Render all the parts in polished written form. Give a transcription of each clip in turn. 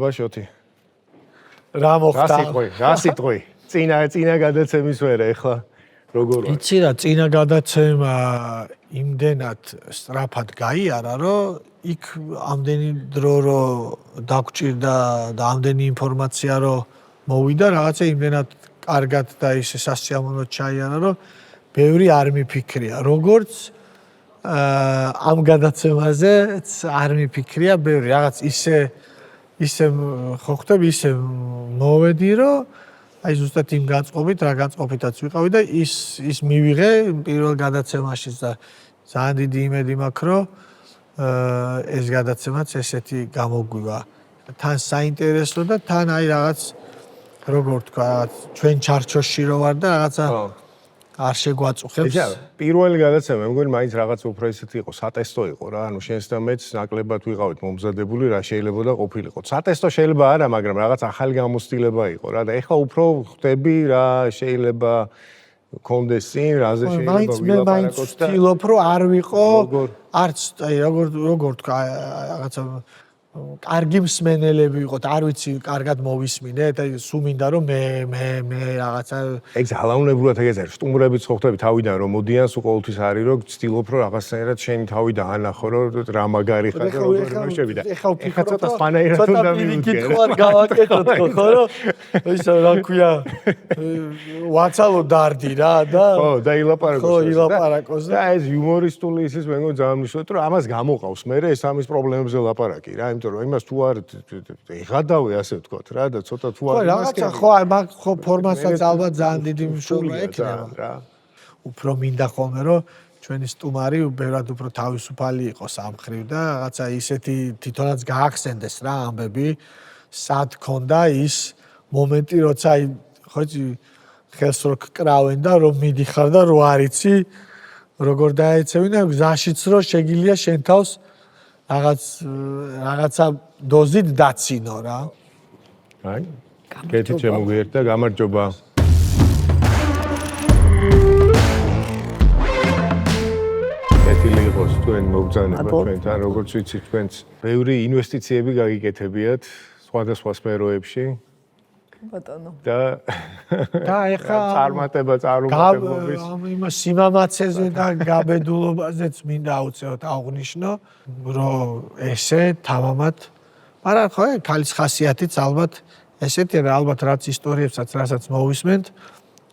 აბა შოთი. რა მოხდა? რა სიტყვი? წინა გადაცემის ვერა ეხლა როგორ ვარ? იცი რა, წინა გადაცემა იმდენად სწრაფად გაიარა, რომ იქ ამდენი დრო რო დაგჭირდა და ამდენი ინფორმაცია რო მოვიდა, რაღაცა იმდენად კარგად და ისე სასიამოვნოდ ჩაიარა, რომ ბევრი არ მიფიქრია. როგორც ამ გადაცემაზეც არ მიფიქრია ბევრი, რაღაც ისე ხო ხტები, ისე მოვედი, რომ აი ზუსტად იმ განწყობით, რა განწყობითაც ვიყავი და ის მივიღე პირველ გადაცემაშიც და ძალიან დიდი იმედი მაქვს, რომ ეს გადაცემაც ესეთი გამოგვივა. თან საინტერესო და თან აი რაღაც როგორ თქვა, ჩვენ ჩარჩოში რო ვარ და რაღაცა არ შეგვაწუხებს. პირველი გადაცემა, მგონი მაინც რაღაც უფრო ისეთი იყო, სატესტო იყო რა, ანუ შენს და მეც ნაკლებად ვიყავით მომზადებული, რა შეიძლება და ყოფილიყო. სატესტო შეიძლება არა, მაგრამ რაღაც ახალი გამოცდილება იყო რა და ეხლა უფრო ხვდები რა შეიძლება კონდეს წინ, რაზე შეიძლება ვილაპარაკოთ და ვთქვი, რომ არ ვიყო, არც აი როგორ თქვა, რაღაცა კარგი მსმენელები ვიყოთ, არ ვიცი, კარგად მოვისმინეთ, აი სულ მინდა რომ მე რაღაცა ეგ ძალაუნებურად ეგ არის, სტუმრებიც ხო ხდები თავიდან რომ მოდიან, სულ ყოველთვის არის რომ ვცდილობ რომ რაღაცნაირად შენი თავი დაანახო რომ რა მაგარი ხარ და როგორ მოშევი და ეხლა ცოტა სპანაირად უნდა მივიდგე. ხო არ გავაკეთოთ ხო რომ ისა რა ქვია ვაცალო დარდი რა და ხო და ილაპარაკოს. ხო ილაპარაკოს და ეს იუმორისტული ისის მე მგონი ძალიან მნიშვნელოვანია რომ ამას გამოყავს მე ეს ამის პრობლემებზე ლაპარაკი რა. იმიტომ რომ იმას თუ არ იღადავე ასე ვთქვათ რა და ცოტა თუ არ რაღაცა ხო მაგ ხო ფორმასაც ალბათ ძალიან დიდი მნიშვნელობა ექნება რა. უფრო მინდა ხოლმე რომ ჩვენი სტუმარი ბევრად უფრო თავისუფალი იყოს ამ ხრივ და რაღაცა ისეთი თვითონაც გაახსენდეს რა ამბები სად ქონდა ის მომენტი როცა აი ხო იცი ხელს რო კრავენ და რომ მიდიხარ და რო არიცი როგორ დაეცევინა გზაშიც რო შეგილია შენ თავს რაღაცა დოზით დაცინო რა. აი, კეთი შემოგვიერთა, გამარჯობა. კეთილი იყოს თქვენ მოგზაურობა ჩვენთან, როგორც ვიცი თქვენც ბევრი ინვესტიციები გაგიკეთებიათ სხვადასხვა სფეროებში. ბატონო. და ეხა წარმატება წარუმატებლობის იმას სიმამაცეზე და გაბედულობაზეც მინდა აუცილებლად აღვნიშნო, რომ ესე თავამად, მაგრამ ხო ქალის ხასიათიც ალბათ ესეთი რა ალბათ რაც ისტორიებსაც რასაც მოვისმენთ,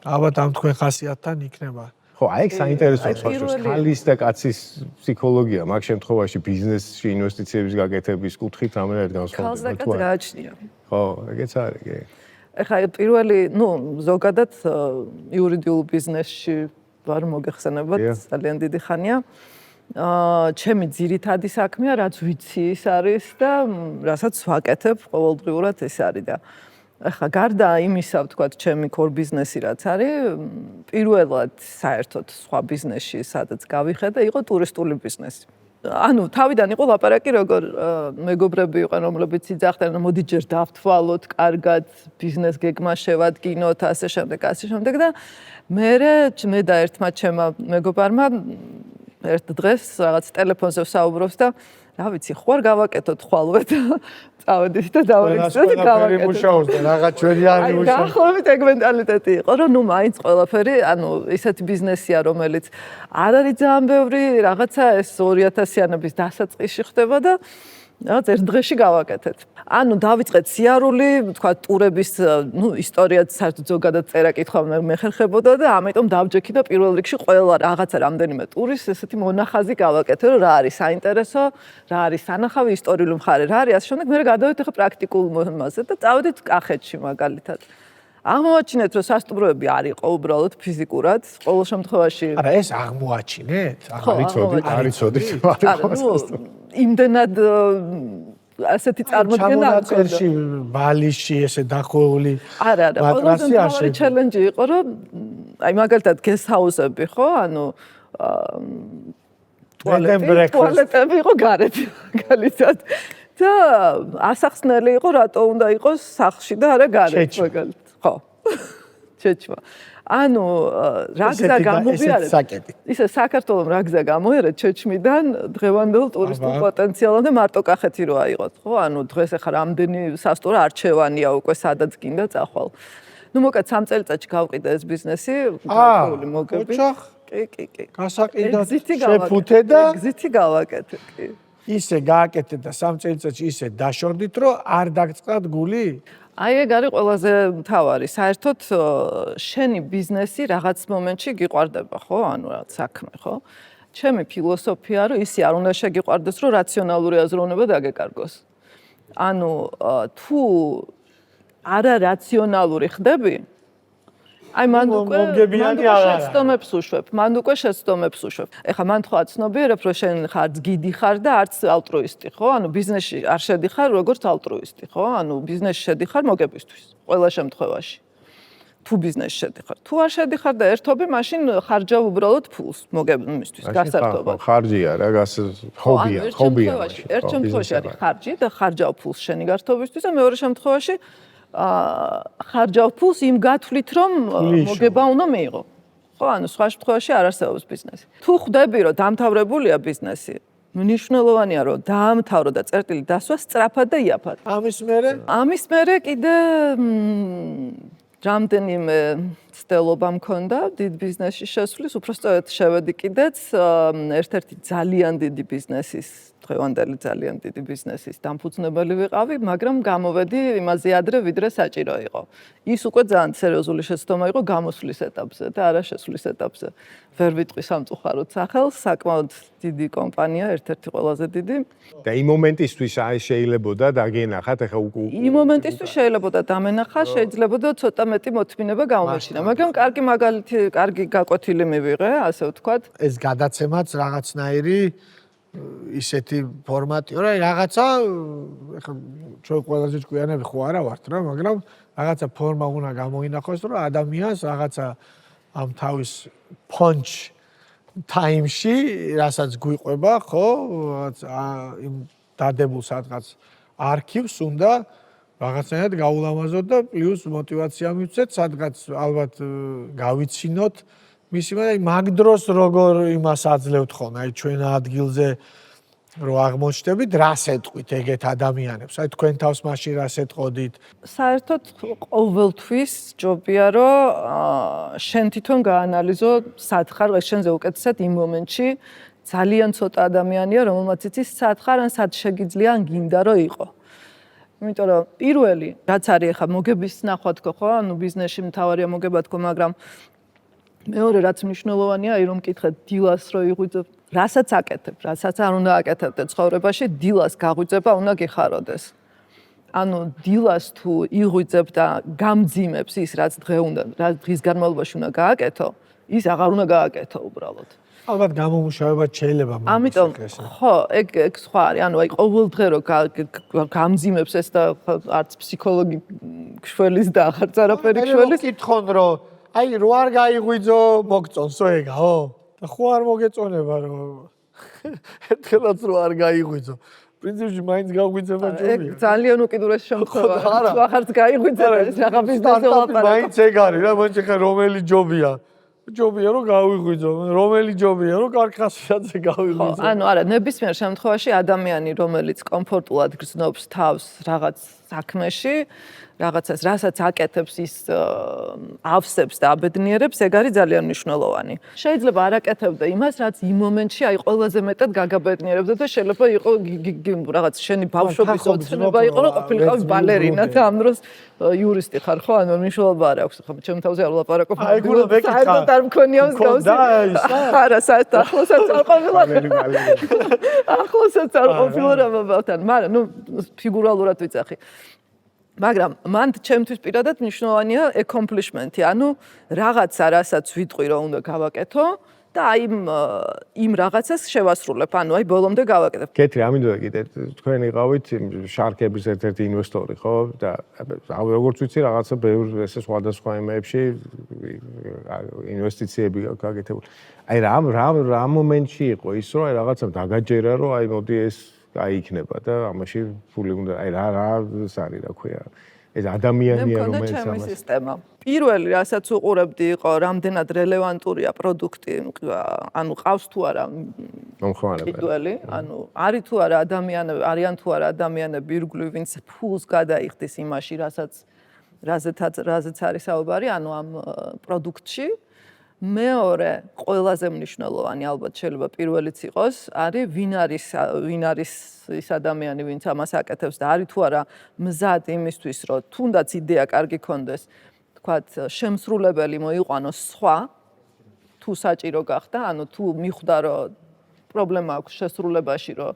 ალბათ ამ თქვენ ხასიათთან იქნება. ხო, აი ეგ საინტერესოა ხალხს, ქალის და კაცის ფსიქოლოგია, მაგ შემთხვევაში ბიზნესში ინვესტიციების გაკეთების კუთხით რამდენად განსხვავდება. ქალს და კაცს გააჩნია. ხო, ეგეც არის, კი. ეხლა პირველი, ზოგადად იურიდიულ ბიზნესში ვარ მოგეხსენებათ, ძალიან დიდი ხანია. ჩემი ძირითადი საქმეა, რაც ვიცი ის არის და რასაც ვაკეთებ ყოველდღიურად ეს არის და ეხლა გარდა იმისა, ვთქვათ, ჩემი core ბიზნესი რაც არის, პირველად საერთოდ სხვა ბიზნესში სადაც გავიხედე, იყო ტურისტული ბიზნესი. ანუ თავიდან იყო ლაპარაკი როგორ მეგობრები იყვნენ რომლებიც იძახდნენ მოდი ჯერ დავთვალოთ კარგად ბიზნეს გეგმა შევადგინოთ ასე შემდეგ და მე და ერთმა ჩემმა მეგობარმა ერთ დღეს რაღაც ტელეფონზე ვსაუბრობს და რა ვიცი ხوار გავაკეთოთ ხვალვე და წავედით და დავარეგისტროთ და გავაკეთოთ. მუშაობს და რაღაც ჩვენი არ მუშაობს. დაახლოებით ეგ მენტალიტეტი იყო, რომ მაინც ყველაფერი, ისეთი ბიზნესია, რომელიც არ არის ძალიან ბევრი, რაღაცა ეს 2000-იანების დასაწყისში ხდება და რაღაც ერთ დღეში გავაკეთეთ. დავიწყეთ სიარული, თქვა ტურების, ისტორიაც საერთოდ ზოგადად წერა-კითხვა მე ხერხებოდა და ამიტომ დავჯექი და პირველ რიგში ყველა რაღაცა რამდენიმე ტურის ესეთი მონახაზი გავაკეთე, რომ რა არის საინტერესო, რა არის სანახავი, ისტორიული მხარე, რა არის, ასე შემდეგ მე გადავიდეთ ახლა პრაქტიკულ მომაზე და წავედით კახეთში მაგალითად. აღმოაჩინეთ, რომ სასტუმროები არ იყო უბრალოდ ფიზიკურად, ყოველ შემთხვევაში. არა, ეს აღმოაჩინეთ? არ იცოდი. იმდენად ასეთი წარმოდგენა არ მონაწერში ბალიში ესე დახვეული არა ყველაზე მთავარი ჩელენჯი იყო რომ აი მაგალითად guest house-ები ხო ტუალეტები იყო გარეთ მაგალითად და ასახსნელი იყო რატო უნდა იყოს სახლში და არა გარეთ მაგალითად ხო ჩეჩმა. ანუ რა გზა გამოვიარეთ? ისე საქართველოს რა გზა გამოიერეთ ჩეჩმიდან დღევანდელ ტურისტულ პოტენციალამდე მარტო კახეთი რო აიღოთ, ხო? ანუ დღეს ახლა რამდენი სასტუმრო არჩევანია უკვე სადაც გინდა წახვალ. ნუ მოკეთ 3 წელიწადში გავყიდე ეს ბიზნესი, გარკვეული მოგები. კი. გასაყიდად შეფუთე და ეგზიტი გავაკეთე, კი. ისე გააკეთე და 3 წელიწადში ისე დაშორდით, რომ არ დაგწყდათ გული? აი ეგ არის ყველაზე მთავარი. საერთოდ შენი ბიზნესი რაღაც მომენტში გიყვარდება, ხო? ანუ რაღაც საქმე, ხო? ჩემი ფილოსოფია რომ ისი არ უნდა შეგიყვარდეს, რომ რაციონალური აზროვნება დაგეკარგოს. ანუ თუ არარაციონალური ხდები, აი მან უკვე შეცდომებს უშვებ. ეხლა მან თქვა ცნობიერებ, რომ შენ ხარ გიდი ხარ და არც ალტრუისტი, ხო? ანუ ბიზნესში არ შედიხარ როგორც ალტრუისტი, ხო? ანუ ბიზნესში შედიხარ მოგებისთვის, ყველა შემთხვევაში. თუ ბიზნესში შედიხარ, თუ არ შედიხარ და ერთობი, მაშინ ხარჯავ უბრალოდ ფულს მოგებისთვის, გასართობად. ხარჯია რა, ჰობია. ერთ შემთხვევაში არის ხარჯი და ხარჯავ ფულს შენი გართობისთვის და მეორე შემთხვევაში ხარჯავ ფულს იმ გათვლით, რომ მოგება უნდა მიიღო. ხო, ანუ სხვა შემთხვევაში არ არსებობს ბიზნესი. თუ ხვდები, რომ დამთავრებულია ბიზნესი, მნიშვნელოვანია, რომ დაამთავრო და წერტილი დასვა სწრაფად და იაფად. ამის მერე კიდე რამდენიმე ცდელობა მქონდა დიდ ბიზნესში შესვლის, უბრალოდ შევედი კიდეც ერთ-ერთი ძალიან დიდი ბიზნესის დღევანდელი ძალიან დიდი ბიზნესის დამფუძნებელი ვიყავი, მაგრამ გამოვედი იმაზე ადრე, ვიდრე საჭირო იყო. ის უკვე ძალიან სერიოზული შეცდომა იყო გამოსვლის ეტაპზე და არა შესვლის ეტაპზე. ვერ ვიტყვი სამწუხაროდ სახელს, საკმაოდ დიდი კომპანია, ერთ-ერთი ყველაზე დიდი. და იმ მომენტისთვის აი შეიძლებოდა დაგენახათ, ახლა იმ მომენტისთვის შეიძლება დამენახა, შეიძლება ცოტა მეტი მოთმინება გამომეჩინა, მაგრამ კარგი მაგალითი, კარგი გაკვეთილი მივიღე, ასე ვთქვათ. ეს გადაცემაც რაღაცნაირი ისეთი ფორმატია, რა რაღაცა ეხლა ჩვენ ყველაზე ჭკვიანები ხო არა ვართ რა, მაგრამ რაღაცა ფორმა უნდა გამოინახოს, რომ ადამიანს რაღაცა ამ თავის punch time-ში, რასაც გვიყვება, ხო, იმ დადებულ სადღაც არქივს უნდა რაღაცნაირად გაულამაზოთ და პლუს мотиваცია მივცეთ, სადღაც ალბათ გავიცინოთ მისი მაგ დროს როგორ იმას აძლევთ ხოლმე, აი ჩვენ ადგილზე რო აღმოჩნდებით, რას ეტყვით ეგეთ ადამიანებს? აი თქვენ თავს მაშინ რას ეტყოდით? საერთოდ ყოველთვის ჯობია რომ შენ თვითონ გაანალიზო სად ხარ, შენზე უკეთესად იმ მომენტში ძალიან ცოტა ადამიანია, რომელმაც იცის სად ხარ, ან სად შეგიძლია, ან გინდა რომ იყო. იმიტომ რომ პირველი რაც არის ახლა მოგების ნახვა თქო, ხო? ანუ ბიზნესში მთავარია მოგება თქო, მაგრამ მეორე რაც მნიშვნელოვანია, რომ მკითხეთ დილას რო იღვიძებ, რასაც აკეთებ, რასაც არ უნდა აკეთებდე ცხოვრებაში, დილას გაღვიძება უნდა გეხაროდეს. ანუ დილას თუ იღვიძებ და გამძიმებს ის, რაც დღის განმავლობაში უნდა გააკეთო, ის აღარ უნდა გააკეთო უბრალოდ. ალბათ გამომუშავებად შეიძლება მაგას. ამიტომ ხო, ეგ სხვა არის. ანუ აი ყოველ დღე რო გამძიმებს ეს და არც ფსიქოლოგი ქშველის და აღარც არაფერი ქშველის. კითხონ რომ აი რო არ გაიღვიძო, მოგწონსო ეგაო? და ხო არ მოგეწონება რომ ერთხელაც რო არ გაიღვიძო. პრინციპში მაინც გაგვიძება ჯობია. ეგ ძალიან უკიდურეს შემთხვევაა. თუ აღარც გაიღვიძება ეს რაღაც ბიზნესი ლაპარაკობს. მაინც ეგ არის რა, მოიჭი ხა რომელი ჯობია. ჯობია რომ გავიღვიძო, რომელი ჯობია რომ კარკასიაძე გავიღვიძო. ანუ არა, ნებისმიერ შემთხვევაში ადამიანი, რომელიც კომფორტულად გრძნობს თავს რაღაც საქმეში, რაღაცას, რასაც აკეთებს ის ავსებს და აბედნიერებს, ეგ არის ძალიან მნიშვნელოვანი. შეიძლება არ აკეთებდა იმას, რაც იმ მომენტში აი ყველაზე მეტად გაგაბედნიერებდა და შეიძლება იყო რაღაც შენი ბავშვობის ოცნება იყო, რომ ყოფილიყავი ბალერინა და ამ დროს იურისტი ხარ, ხო? ანუ მნიშვნელობა არ აქვს, ხო, ჩემ თავზე არ ვლაპარაკობ. აი გულა ვეკითხა. საერთოდ არ მქონია მსგავსი. არა, საერთოდ ახლოსაც არ ყოფილა. ახლოსაც არ ყოფილა რა ბაბათან, მაგრამ ნუ ფიგურალურად ვიცახი. მაგრამ მან ჩემთვის პირადად მნიშვნელოვანია accomplishment-ი, ანუ რაღაცა, რასაც ვიტყვი რომ უნდა გავაკეთო და აი იმ რაღაცას შევასრულებ, ანუ აი ბოლომდე გავაკეთებ. კეთრი, ამინდოდა კიდე თქვენ იყავით შარქების ერთ-ერთი ინვესტორი, ხო? და როგორც ვიცი, რაღაცა ბევრ ესე სხვადასხვა იმეებში ინვესტიციები გაკეთებული. აი რა მომენტში იყო ის, რომ აი რაღაცა დაგაჯერა, რომ აი მოდი ეს აი იქნება და ამაში ფული უნდა აი რა არის რა ქვია ეს ადამიანია მე რომელიც ჩემი ამას სისტემა. პირველი რასაც უყურებდი იყო რამდენად რელევანტურია პროდუქტი, ანუ ყავს თუ არა მომხმარებელი. კიდველი, ანუ არის თუ არა ადამიანები, არიან თუ არა ადამიანები ირგვლივ, ვინც ფულს გადაიხდის იმაში, რაზეც არის საუბარი, ანუ ამ პროდუქტში. მეორე, ყველაზე მნიშვნელოვანი ალბათ შეიძლება პირველიც იყოს, არის ვინ არის ის ადამიანი, ვინც ამას აკეთებს და არის თუ არა მზად იმისთვის, რომ თუნდაც იდეა კარგი ქონდეს, თქვათ, შემსრულებელი მოიყვანოს სხვა, თუ საჭირო გახდა, ანუ თუ მიხვდა, რომ პრობლემა აქვს შესრულებაში, რომ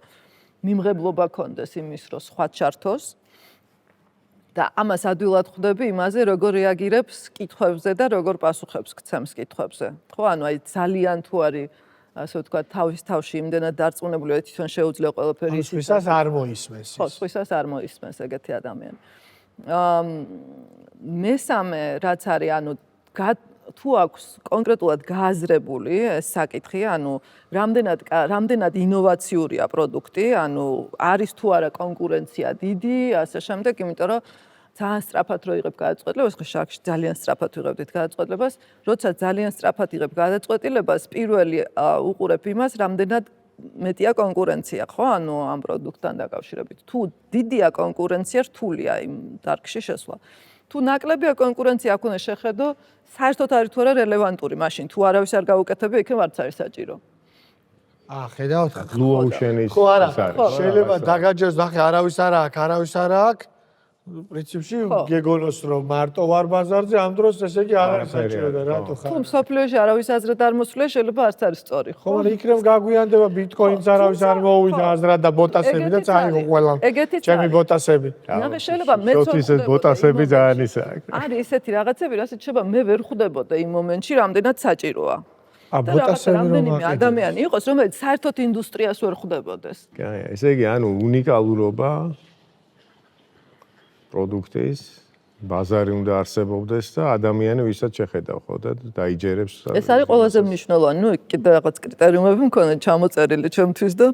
მიმღებლობა ქონდეს იმის, რომ სხვა ჩართოს. და ამას ადვილად ხვდები იმაზე, როგორ რეაგირებს კითხვებზე და როგორ პასუხებს გცემს კითხვებზე. ხო, ანუ აი ძალიან თუ არის, ასე ვთქვათ, თავის თავში იმდენად დარწმუნებული, რომ თვითონ შეუძლია ყველაფერი ის ისას არ მოისმენს. ხო, სხვისას არ მოისმენს ეგეთი ადამიანი. მესამე რაც არის, ანუ თუ აქვს კონკრეტულად გააზრებული ეს საკითხი, ანუ რამდენად ინოვაციურია პროდუქტი, ანუ არის თუ არა კონკურენცია დიდი, ასე შემდეგ, იმიტომ რომ ძალიან სწრაფად რო იღებ გადაწყვეტილებას, ხო შარკში ძალიან სწრაფად ვიღებდით გადაწყვეტილებას, როცა ძალიან სწრაფად იღებ გადაწყვეტილებას, პირველი უყურებ იმას, რამდენად მეტია კონკურენცია, ხო, ანუ ამ პროდუქტთან დაკავშირებით. თუ დიდია კონკურენცია, რთულია იმ დარგში შესვლა. თუ ნაკლებია კონკურენცია, აქ უნდა შეხედო, საერთოდ არის თუ არა რელევანტური, მაშინ თუ არავის არ გაუკეთებია, იქ არც არის საჭირო. ხედავთ? Blue Ocean-ის ხო არა, შეიძლება დაგაჯეროს, ნახე, არავის არ აქვს. პრინციპში გეგონოს რომ მარტო ვარ ბაზარზე, ამ დროს ესე იგი არ არის საჭირო და რატო ხარ? თუ მსოფლიოში არავის აზრად არ მოსვლია, შეიძლება არც არის სწორი, ხო? ხო, იქნებ გაგვიანდება ბიტკოინს არავის არ მოუვიდა აზრად და ბოტასები და წაიღო ყველამ. ჩემი ბოტასები. ნახე, შეიძლება მეც ეს ბოტასები ძალიან ისაა. არის ისეთი რაღაცები, რასაც შეიძლება მე ვერ ხვდებოდა იმ მომენტში, რამდენად საჭიროა. რამდენიმე ადამიანი იყოს, რომელიც საერთოდ ინდუსტრიას ვერ ხვდებოდეს. ესე იგი, ანუ უნიკალურობა პროდუქტის ბაზარი უნდა არსებობდეს და ადამიანი ვისაც შეხედავ ხო და დაიჯერებს. ეს არის ყველაზე მნიშვნელოვანი. ნუ კიდე რაღაც კრიტერიუმები მქონდა ჩამოწერილი ჩემთვის და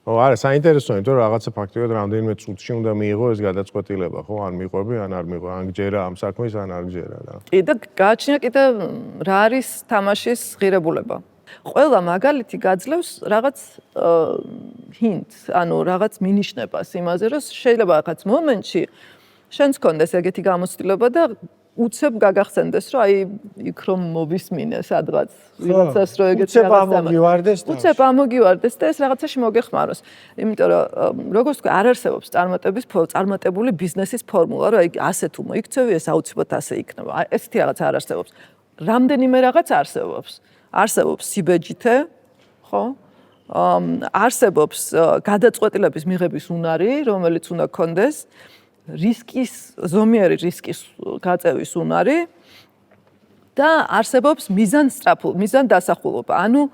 ო არა, საინტერესოა, იმიტომ რომ რაღაცა ფაქტიურად რამდენიმე წუთში უნდა მიიღო ეს გადაწყვეტილება, ხო? ან მიყვები, ან არ მიყვები, ან გჯერა ამ საქმეს, ან არ გჯერა რა. კიდე გააჩნია კიდე რა არის თამაშის ღირებულება. ყველა მაგალითი გაძლევს რაღაც hints, ანუ რაღაც მინიშნებას იმაზე, რომ შეიძლება რაღაც მომენტში შენს კონდეს ეგეთი გამოცდილება და უცებ გაგახსენდეს, რომ აი იქ რომ მოვისმინე სადღაც ვიღაცას რომ ეგეთი რაღაცა უცებ ამოგივარდეს და ეს რაღაცაში მოგეხმაროს. იმიტომ რომ როგორც თქვა, არ არსებობს წარმატებული ბიზნესის ფორმულა, რომ აი ასე თუ მოიქცევი, ეს აუცილებლად ასე იქნება. ესეთი რაღაც არ არსებობს. რამდენიმე რაღაც არსებობს. არსებობს სიბეჯითე, ხო? არსებობს გადაწყვეტილების მიღების უნარი, რომელიც უნდა გქონდეს. ზომიერი რისკის გაწევის უნარი და არსებობს მიზან დასახულობა. ანუ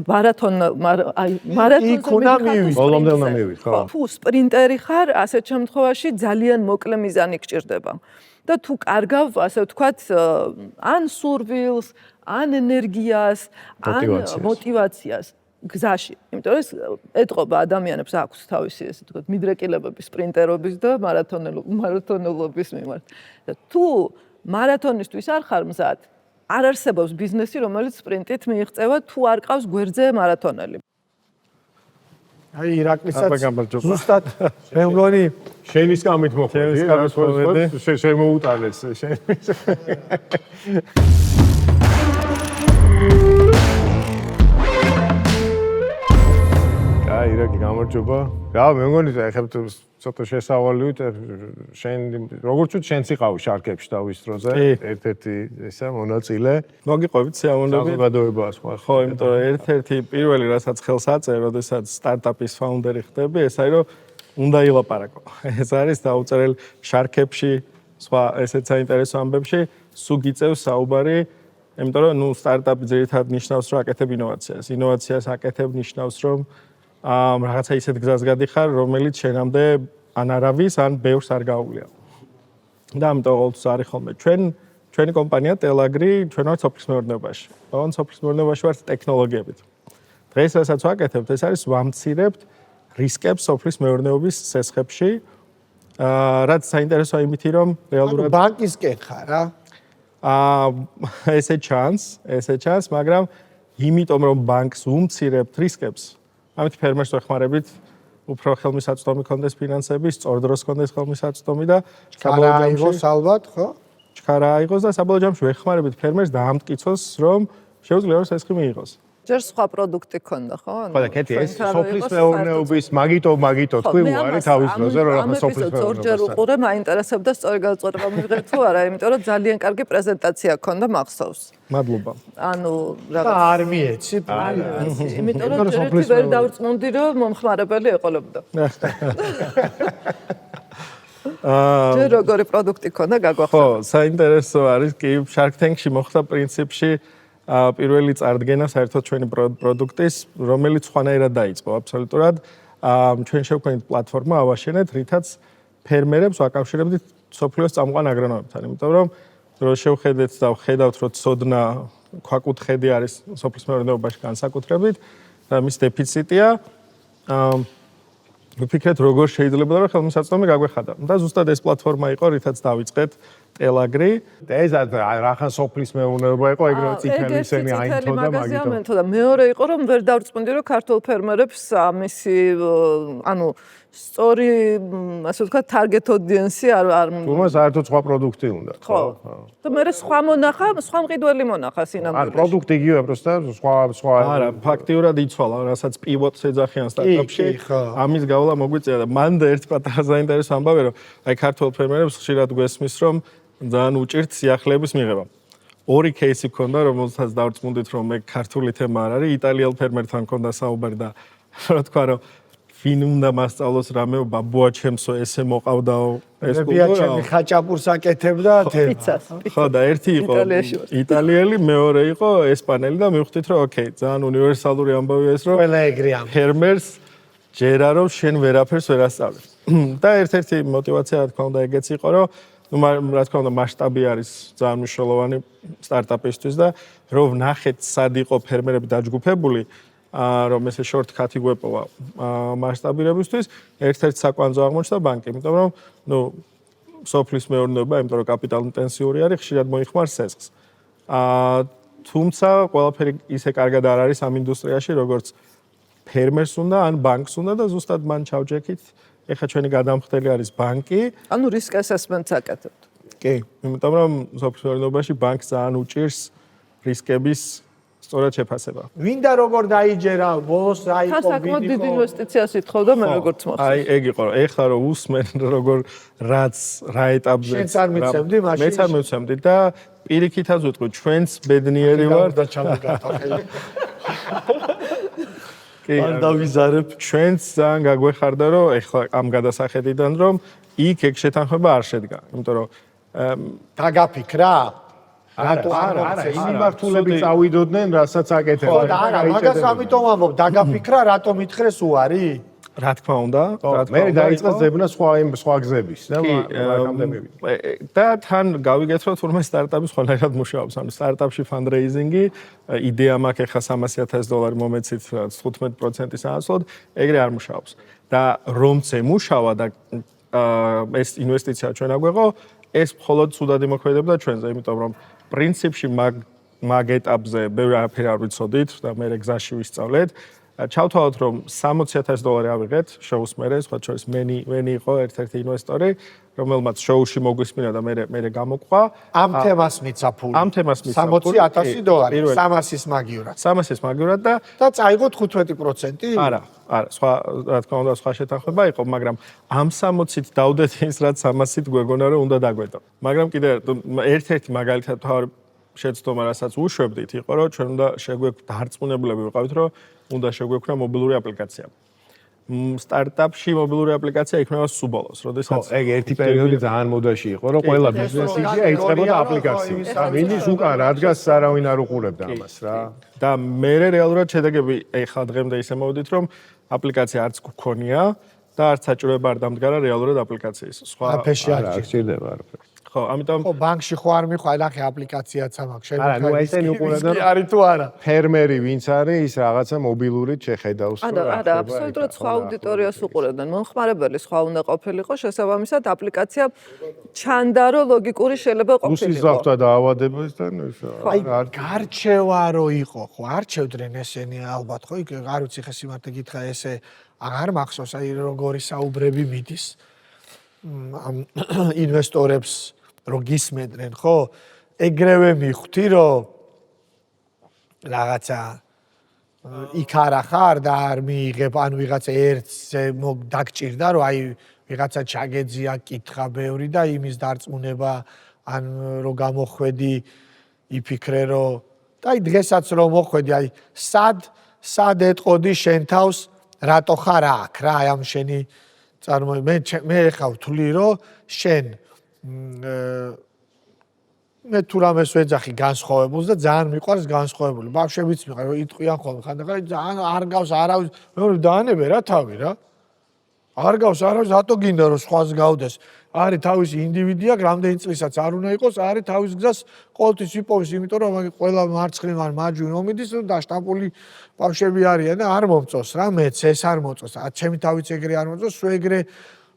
მარათონს ბოლომდე უნდა მივიდე, ხო? თუ სპრინტერი ხარ, ასეთ შემთხვევაში ძალიან მოკლე მიზანი გჭირდება. და თუ კარგავ, ასე ვთქვათ, ან სურვილს, ან ენერგიას, ან мотиваციას გზაში. იმიტომ რომ ეს ეტყობა ადამიანებს აქვს თავისი, ესე ვთქვათ, მიდრეკილებები სპრინტერობის და მარათონულობის მიმართ. და თუ მარათონისთვის არ ხარ მზად, არ არსებობს ბიზნესი, რომელიც სპრინტით მიიღწევა, თუ არ ყავს გვერდზე მარათონელი. აი ირაკლისაც ზუსტად მე მგონი შენის გამით მოხვედი, შემოუტანეს შენის. აი ირაკლი გამარჯობა. რა მე მგონი ეხლა ცოტა შესავალივით შენ როგორც ვთქვი შენც იყავი შარკებში თავის დროზე ერთ-ერთი ესა მონაწილე. მოგიყვებით სიამოვნებით. საზოგადოებაა სხვა. ხო, იმიტომ რომ ერთ-ერთი პირველი რასაც ხელს აწერ, როდესაც სტარტაპის ფაუნდერი ხდები, ეს არის რომ უნდა ილაპარაკო. ეს არის დაუწერელ შარკებში, სხვა ესეც საინტერესო ამბებში, სულ გიწევს საუბარი, იმიტომ რომ ნუ სტარტაპი ძირითადად ნიშნავს რომ აკეთებ ინოვაციას. ინოვაციას აკეთებ ნიშნავს რომ რაღაცა ისეთ გზას გადიხარ, რომელიც შენამდე ან არავის, ან ბევრს არ გაუვლია. და ამიტომ ყოველთვის არის ხოლმე ჩვენი კომპანია Telagri, ჩვენ ვართ სოფლის მეურნეობაში. ოღონდ სოფლის მეურნეობაში ვართ ტექნოლოგიებით. დღეს რასაც ვაკეთებთ, ეს არის ვამცირებთ რისკებს სოფლის მეურნეობის სესხებში რაც საინტერესოა იმითი, რომ რეალურად ბანკისკენ ხარ რა. ესე ჩანს, მაგრამ იმიტომ რომ ბანკს უმცირებთ რისკებს, ამით ფერმერს ვეხმარებით უფრო ხელმისაწვდომი კონდეს ფინანსები, სწორ დროს კონდეს ხელმისაწვდომი და ჩქარა აიღოს ალბათ, ხო? ჩქარა აიღოს და საბოლოო ჯამში ვეხმარებით ფერმერს დაამტკიცოს, რომ შეუძლია რომ საისხლი მიიღოს. ჯერ სხვა პროდუქტი ქონდა, ხო? ხო და კეთი ეს სოფლის მეურნეობის მაგიტო თქვი უარი თავის დროზე რომ ახლა სოფლის მეურნეობას. ჯერ უყურე, მაინტერესებდა სწორი გადაწყვეტილება მივიღე თუ არა, იმიტომ რომ ძალიან კარგი პრეზენტაცია ქონდა მახსოვს. მადლობა. ანუ და რაღაც არ მიეცი. იმიტომ რომ ჯერ ვერ დავწმუნდი რომ მომხმარებელი ეყოლებოდა. ჯერ როგორი პროდუქტი ქონდა გაგვახსენე. ხო, საინტერესო არის კი Shark Tank-ში მოხდა პრინციპში პირველი წარდგენა საერთოდ ჩვენი პროდუქტის, რომელიც სხვანაირად დაიწყო აბსოლუტურად. ჩვენ შევქმნით პლატფორმა ავაშენეთ, რითაც ფერმერებს ვაკავშირებდით სოფლიოს წამყვან აგრონომებთან, იმიტომ რომ შევხედეთ და ვხედავთ, რომ ცოდნა ქვაკუთხედი არის სოფლის მეურნეობაში განსაკუთრებით და მის დეფიციტია. ვფიქრეთ, როგორ შეიძლება რომ ხელმისაწვდომი გაგვეხადა. და ზუსტად ეს პლატფორმა იყო, რითაც დავიწყეთ ტელაგრი. და ეს რახან სოფლის მეურნეობა იყო, ეგრევე წითელი სენი აინთო და მაგითო. და მეორე იყო რომ ვერ დავწმუნდი რომ ქართულ ფერმერებს ამისი ანუ სწორი ასე ვთქვათ target audience არ თუმცა საერთოდ სხვა პროდუქტი უნდა. ხო. და მე სხვა მონახა, სხვა მყიდველი მონახა სინამდვილეში. არა, პროდუქტი იგივე, просто სხვა არა, ფაქტიურად იცვალა, რასაც პივოტს ეძახიან სტარტაპში. ამის გავლა მოგვიწია და მანდა ერთ პატარა საინტერესო ამბავი რომ აი ქართულ ფერმერებს ხშირად გვესმის რომ ძალიან უჭირთ სიახლეების მიღება. ორი кейსი ქონდა, რომელსაც დავწმუნდით რომ მე ქართული თემა არ არის, იტალიელ ფერმერთან ქონდა საუბარი და რა თქვა რომ ვინ უნდა მასწავლოს რამე ბაბუა ჩემსო ესე მოყავდაო ეს კულტურა. მე ჩემი ხაჭაპურს აკეთებდა პიცას. ხო და ერთი იყო იტალიელი, მეორე იყო ესპანელი და მივხვდით რომ ოკეი, ძალიან უნივერსალური ამბავია ეს რომ ყველა ეგრე ამ ფერმერს ჯერა რომ შენ ვერაფერს ვერ ასწავლებ. და ერთ-ერთი мотиваცია რა თქმა უნდა ეგეც იყო რომ რა თქმა უნდა მასშტაბი არის ძალიან მნიშვნელოვანი სტარტაპისთვის და რომ ვნახეთ სად იყო ფერმერები დაჯგუფებული რომ ესე short-cut-ი გვეპოვა მასშტაბირებისთვის ერთ-ერთი საკვანძო აღმოჩნდა ბანკი, იმიტომ რომ სოფლის მეურნეობა, იმიტომ რომ კაპიტალ-ინტენსიური არის, ხშირად მოიხმარს სესხს. თუმცა ყველაფერი ისე კარგად არ არის ამ ინდუსტრიაში, როგორც ფერმერს უნდა, ან ბანკს უნდა და ზუსტად მან ჩავჯექით. ეხლა ჩვენი გადამხდელი არის ბანკი. ანუ risk assessment-ს აკეთებთ. კი, იმიტომ რომ სოფლის მეურნეობაში ბანკს ძალიან უჭირს რისკების სწორად შეფასება. ვინდა როგორ დაიჯერა, ბოლოს რა იყო, თან საკმაოდ დიდ ინვესტიციას ითხოვდა მე როგორც მახსოვს. აი, ეგ იყო, ეხლა რომ usmen როგორ რაც რა ეტაპზე შენც არ მიცემდი მაშინ. მეც არ მიცემდი და პირიქითაც ვიტყვი, ჩვენც ბედნიერი ვარ და ჩამოგატა ხელი. კი, არ დავიზარებ. ჩვენც ძალიან გაგვეხარდა რომ ეხლა ამ გადასახედიდან რომ იქ ეგ შეთანხმება არ შედგა, იმიტომ რომ დაგაფიქრა არა, იმ მიმართულებით წავიდოდნენ, რასაც აკეთებდნენ. ხო, და არა, მაგას ამიტომ ამბობ, დაგაფიქრა, რატომ ითხრეს უარი? რა თქმა უნდა, მე დაიწყეს ზებნა სხვა გზების და მაგამდე მივიდა. და თან გავიგეთ რომ თურმე სტარტაპი სხვანაირად მუშაობს. ანუ სტარტაპში ფანდრეიზინგი, იდეა მაქვს ახლა $300,000 მომეცით 15%-ის ანაცვლოდ, ეგრე არ მუშაობს. და რომც ემუშავა და ეს ინვესტიცია ჩვენ აგვეღო, ეს მხოლოდ ცუდად იმოქმედებდა ჩვენზე, იმიტომ რომ პრინციპში მაგ ეტაპზე ბევრი არაფერი არ ვიცოდით და მე გზაში ვისწავლეთ. ჩავთვალოთ რომ $60,000 ავიღეთ შოუს მერე, სხვა შორის მენი იყო ერთ-ერთი ინვესტორი, რომელმაც შოუში მოგვისმინა და მე გამოყვა. ამ თემას მიცა ფული. ამ თემას მიცა $60,000 300-ის მაგივრად. 300-ის მაგივრად და წაიღო 15%? არა, სხვა რა თქმა უნდა სხვა შეთანხმება იყო, მაგრამ ამ 60-ით დავდეთ ის რაც 300-ით გვეგონა რომ უნდა დაგვეტო. მაგრამ კიდე ერთ-ერთი მაგალითად თავი შეცდომა რასაც უშვებდით იყო რომ ჩვენ უნდა შეგვექვთ დარწმუნებულები ვიყავით რომ უნდა შეგვექვნა მობილური აპლიკაცია. სტარტაპში მობილური აპლიკაცია იქნება სუბოლოს, როდესაც ეგ ერთი პერიოდი ძალიან მოდაში იყო, რომ ყველა ბიზნესი ეწებოდა აპლიკაციას. ვინის უკან რადგას არავინ არ უყურებდა ამას რა. და მე რეალურად შედეგები ეხლა დღემდე ისე მოვიდით, რომ აპლიკაცია არც გქონია და არც საჭიროება არ დამდგარა რეალურად აპლიკაციის. სხვა აფეში არ გჭირდება არაფერი. ხო, ამიტომ ხო, ბანკში ხო არ მიხვალ, ნახე აპლიკაციაც აქვს. არა, ნუ ესენი უყურებენ არის თუ არა. ფერმერი ვინც არის, ის რაღაცა მობილურით შეხედავს, არა, აბსოლუტურად სხვა აუდიტორიას უყურებდნენ. მომხმარებელი სხვა უნდა ყოფილიყო, შესაბამისად აპლიკაცია ჩანდა, რომ ლოგიკური შეიძლება ყოფილიყო. რუსის ზავთა დაავადებას და აი, გარჩევა რო იყო, ხო, არჩევდნენ ესენი ალბათ, ხო, იქ არ ვიცი ხე სიმართლე გითხრა ესე აღარ მახსოვს, აი როგორი საუბრები მიდის ამ ინვესტორებს რო გისმენდნენ, ხო? ეგრევე მიხვდი, რომ რაღაცა იქ არა ხარ და არ მიიღებ, ან ვიღაცა ერთზე დაგჭირდა, რომ აი ვიღაცა ჩაგეძია, კითხა ბევრი და იმის დარწმუნება, ან რო გამოხვედი, იფიქრე, რომ და აი დღესაც რომ მოხვედი, აი სად ეტყოდი შენ თავს, რატო ხარ აქ რა, აი ამ შენი მე ხა ვთვლი, რომ შენ მე თუ რამეს ვეძახი განსხვავებულს და ძალიან მიყვარს განსხვავებული. ბავშვებიც მიყვარს, რომ იტყვიან ხოლმე ხანდახან ძალიან არ გავს არავის, მეორე დაანებე რა თავი რა. არ გავს არავის, რატო გინდა რომ სხვას გავდეს? არის თავისი ინდივიდი აქვს, რამდენი წლისაც არ უნდა იყოს, არის თავის გზას ყოველთვის იპოვის, იმიტომ რომ ყველა მარცხნივ ან მარჯვნივ მომიდის და შტამპული ბავშვები არიან და არ მომწონს რა, მეც ეს არ მომწონს. ჩემი თავიც ეგრე არ მომწონს, სულ ეგრე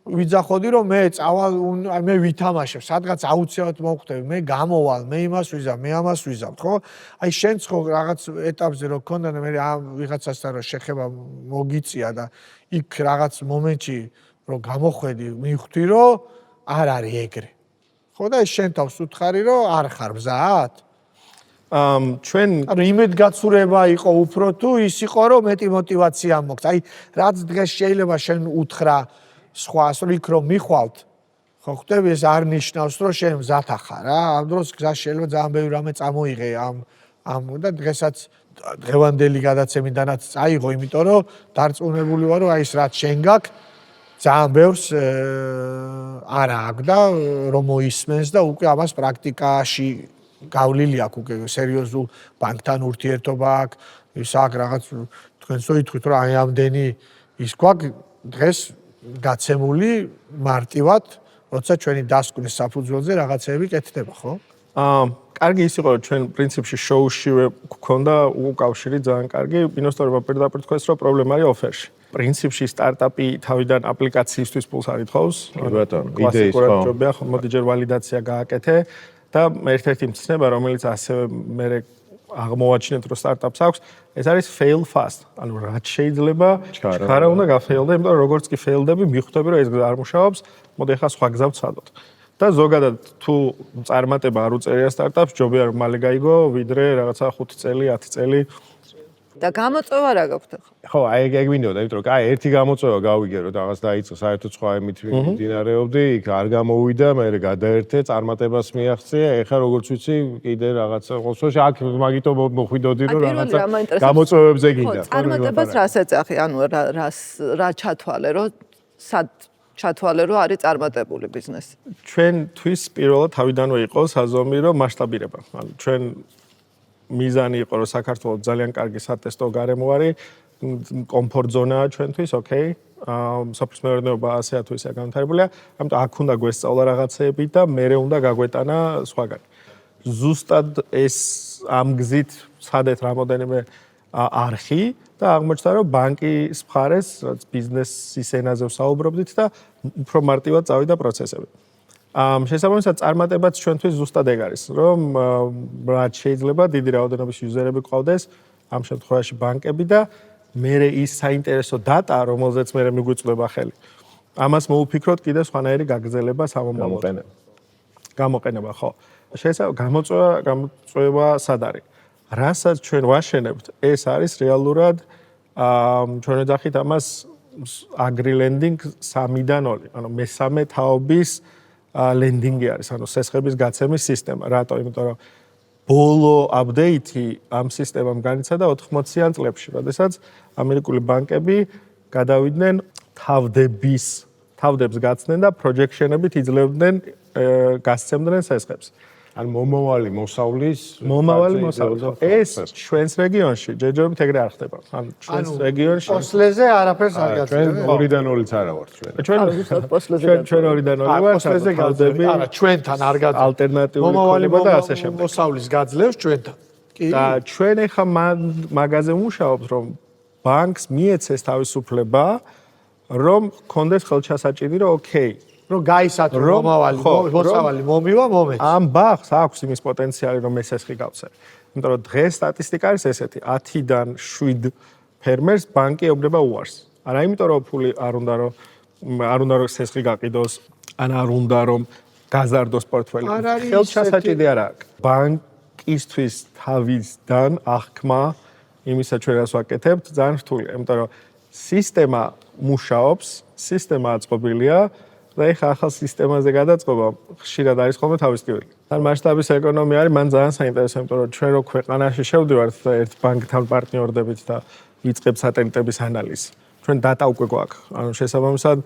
ვიძახოდი რომ მე წავალ, მე ვითამაშებ, სადღაც აუცილებლად მოვხვდები, მე გამოვალ, მე იმას ვიზამ, მე ამას ვიზამ, ხო? აი შენც ხო რაღაც ეტაპზე რო გქონდა და მე ვიღაცასთან რო შეხება მოგიწია და იქ რაღაც მომენტში რო გამოხვედი, მივხვდი რომ არ არის ეგრე. ხო და ეს შენ თავს უთხარი რომ არ ხარ მზად? ჩვენ ანუ იმედგაცრუება იყო უფრო თუ ის იყო რომ მეტი мотиваცია მოქს. აი რაც დღეს შეიძლება შენ უთხრა სხვას რომ იქ რომ მიხვალთ, ხო ხვდები ეს არ ნიშნავს რომ შენ მზად ხარ რა. ამ დროს გზას შეიძლება ძალიან ბევრი რამე წამოიღე ამ და დღესაც დღევანდელი გადაცემიდანაც წაიღო, იმიტომ რომ დარწმუნებული ვარ რომ აი ეს რაც შენ გაქვს ძალიან ბევრს არა აქვს და რომ მოისმენს და უკვე ამას პრაქტიკაში გავლილი აქვს უკვე სერიოზულ ბანკთან ურთიერთობა აქვს, ის აქ რაღაც თქვენს უთქვით რომ აი ამდენი ის გვაქვს დღეს გაცემული მარტივად, როცა ჩვენი დასკვნის საფუძველზე რაღაცეები კეთდება, ხო? კარგი ის იყო, რომ ჩვენ პრინციპში შოუშივე გქონდა უკავშირი ძალიან კარგი, ინვესტორებმა პირდაპირ თქვეს, რომ პრობლემა არის ოფერში. პრინციპში სტარტაპი თავიდან აპლიკაციისთვის ფულს არ ითხოვს. კი ბატონო, იდეის ჯობია, მოდი ჯერ ვალიდაცია გააკეთე და ერთ-ერთი მცნება, რომელიც ასევე მე აღმოვაჩინეთ, რომ სტარტაპს აქვს, ეს არის fail fast. ანუ რაც შეიძლება ჩქარა უნდა გაფეილდე, იმიტომ რომ როგორც კი ფეილდები, მიხვდები, რომ ეს გზა არ მუშაობს, მოდი ახლა სხვა გზა ვცადოთ. და ზოგადად თუ წარმატება არ უწერია სტარტაპს, ჯობია რომ მალე გაიგო, ვიდრე რაღაცა 5 წელი, 10 წელი. და გამოწვევა რა გაქვთ ახლა? ხო, აი ეგ მინდოდა, იმიტომ რომ აი ერთი გამოწვევა გავიგე, რომ რაღაც დაიწყო, საერთოდ სხვა ემით მიმდინარეობდი, იქ არ გამოვიდა, მე გადაერთე, წარმატებას მიაღწია, ეხლა როგორც ვიცი, კიდე რაღაცა ყოველთვის აქ მაგითო მოხვიდოდი, რომ რაღაცა გამოწვევებზე გინდა. ხო, წარმატებას რას ეძახი? ანუ რა ჩათვალე, რომ სად ჩათვალე, რომ არის წარმატებული ბიზნესი? ჩვენთვის პირველად თავიდანვე იყო საზომი, რომ მასშტაბირება. ანუ ჩვენ მიზანი იყო, რომ საქართველოს ძალიან კარგი სატესტო გარემო არის, კომფორტ ზონაა ჩვენთვის, ოკეი. სოფლის მეურნეობა ასეა თუ ისე განვითარებულია, ამიტომ აქ უნდა გვესწავლა რაღაცეები და მერე უნდა გაგვეტანა სხვაგან. ზუსტად ეს ამ გზით სცადეთ რამოდენიმე არხი და აღმოჩნდა, რომ ბანკის მხარეს, რაც ბიზნესის ენაზე ვსაუბრობდით და უფრო მარტივად წავიდა პროცესები. შესაბამისად წარმატებაც ჩვენთვის ზუსტად ეგ არის, რომ რაც შეიძლება დიდი რაოდენობის იუზერები გყავდეს, ამ შემთხვევაში ბანკები და მერე ის საინტერესო დატა, რომელზეც მერე მიგვიწვდება ხელი. ამას მოუფიქროთ კიდე სხვანაირი გაგრძელება სამომავლოდ. გამოყენება, ხო. შესაძლოა გამოწვევა სად არის? რასაც ჩვენ ვაშენებთ, ეს არის რეალურად ჩვენ ვეძახით ამას agri-lending 3-დან 2. ანუ მესამე თაობის ლენდინგი არის, ანუ სესხების გაცემის სისტემა. რატო? იმიტომ რომ ბოლო აპდეიტი ამ სისტემამ განიცადა 80-იან წლებში, როდესაც ამერიკული ბანკები გადავიდნენ თავდებს გაცდნენ და პროჯექშენებით იძლევდნენ გასცემდნენ სესხებს. ან მომავალი მოსავლის ეს ჩვენს რეგიონში ჯერჯერობით ეგრე არ ხდება. ან ჩვენს რეგიონში პოსლეზე არაფერს არ ჩვენ გაძლევთ. 2-დან 2-ც არა ვართ ჩვენ. ჩვენ 2-დან 2 ვართ. პოსლეზე გაძლევთ. არა, ჩვენთან არ გაძლევთ. ალტერნატიული მომავალი ქონება და ასე შემდეგ. მოსავლის გაძლევს ჩვენთან. კი. და ჩვენ ახლა მაგაზე ვმუშაობთ, რომ ბანკს მიეცეს თავისუფლება, რომ კონდეს ხელჩასაჭირი, რომ ოკეი, რომ გაისათრო მომავალი მოსავალი მომივა მომეც. ამ ბაღს აქვს იმის პოტენციალი, რომ ესესხი გავცე. იმიტომ რომ დღეს სტატისტიკა არის ესეთი, 10-დან 7 ფერმერს ბანკი ეუბნება უარს. არა იმიტომ რომ ფული არ უნდა რომ სესხი გაყიდოს, ან არ უნდა რომ გაზარდოს პორტფელი. ხელჩასაჭირი არ აქვს. ბანკისთვის თავისდან აღქმა იმისა ჩვენ რას ვაკეთებთ, ძალიან რთულია, იმიტომ რომ სისტემა მუშაობს, სისტემა აწყობილია და ეხლა ახალ სისტემაზე გადაწყობა ხშირად არის ხოლმე თავისკივილი. თან მასშტაბის ეკონომია არის, მან ძალიან საინტერესო, იმიტომ რომ ჩვენ რო ქვეყანაში შევდივართ და ერთ ბანკთან პარტნიორდებით და ვიწყებთ სატელიტების ანალიზს. ჩვენ დატა უკვე გვაქვს. ანუ შესაბამისად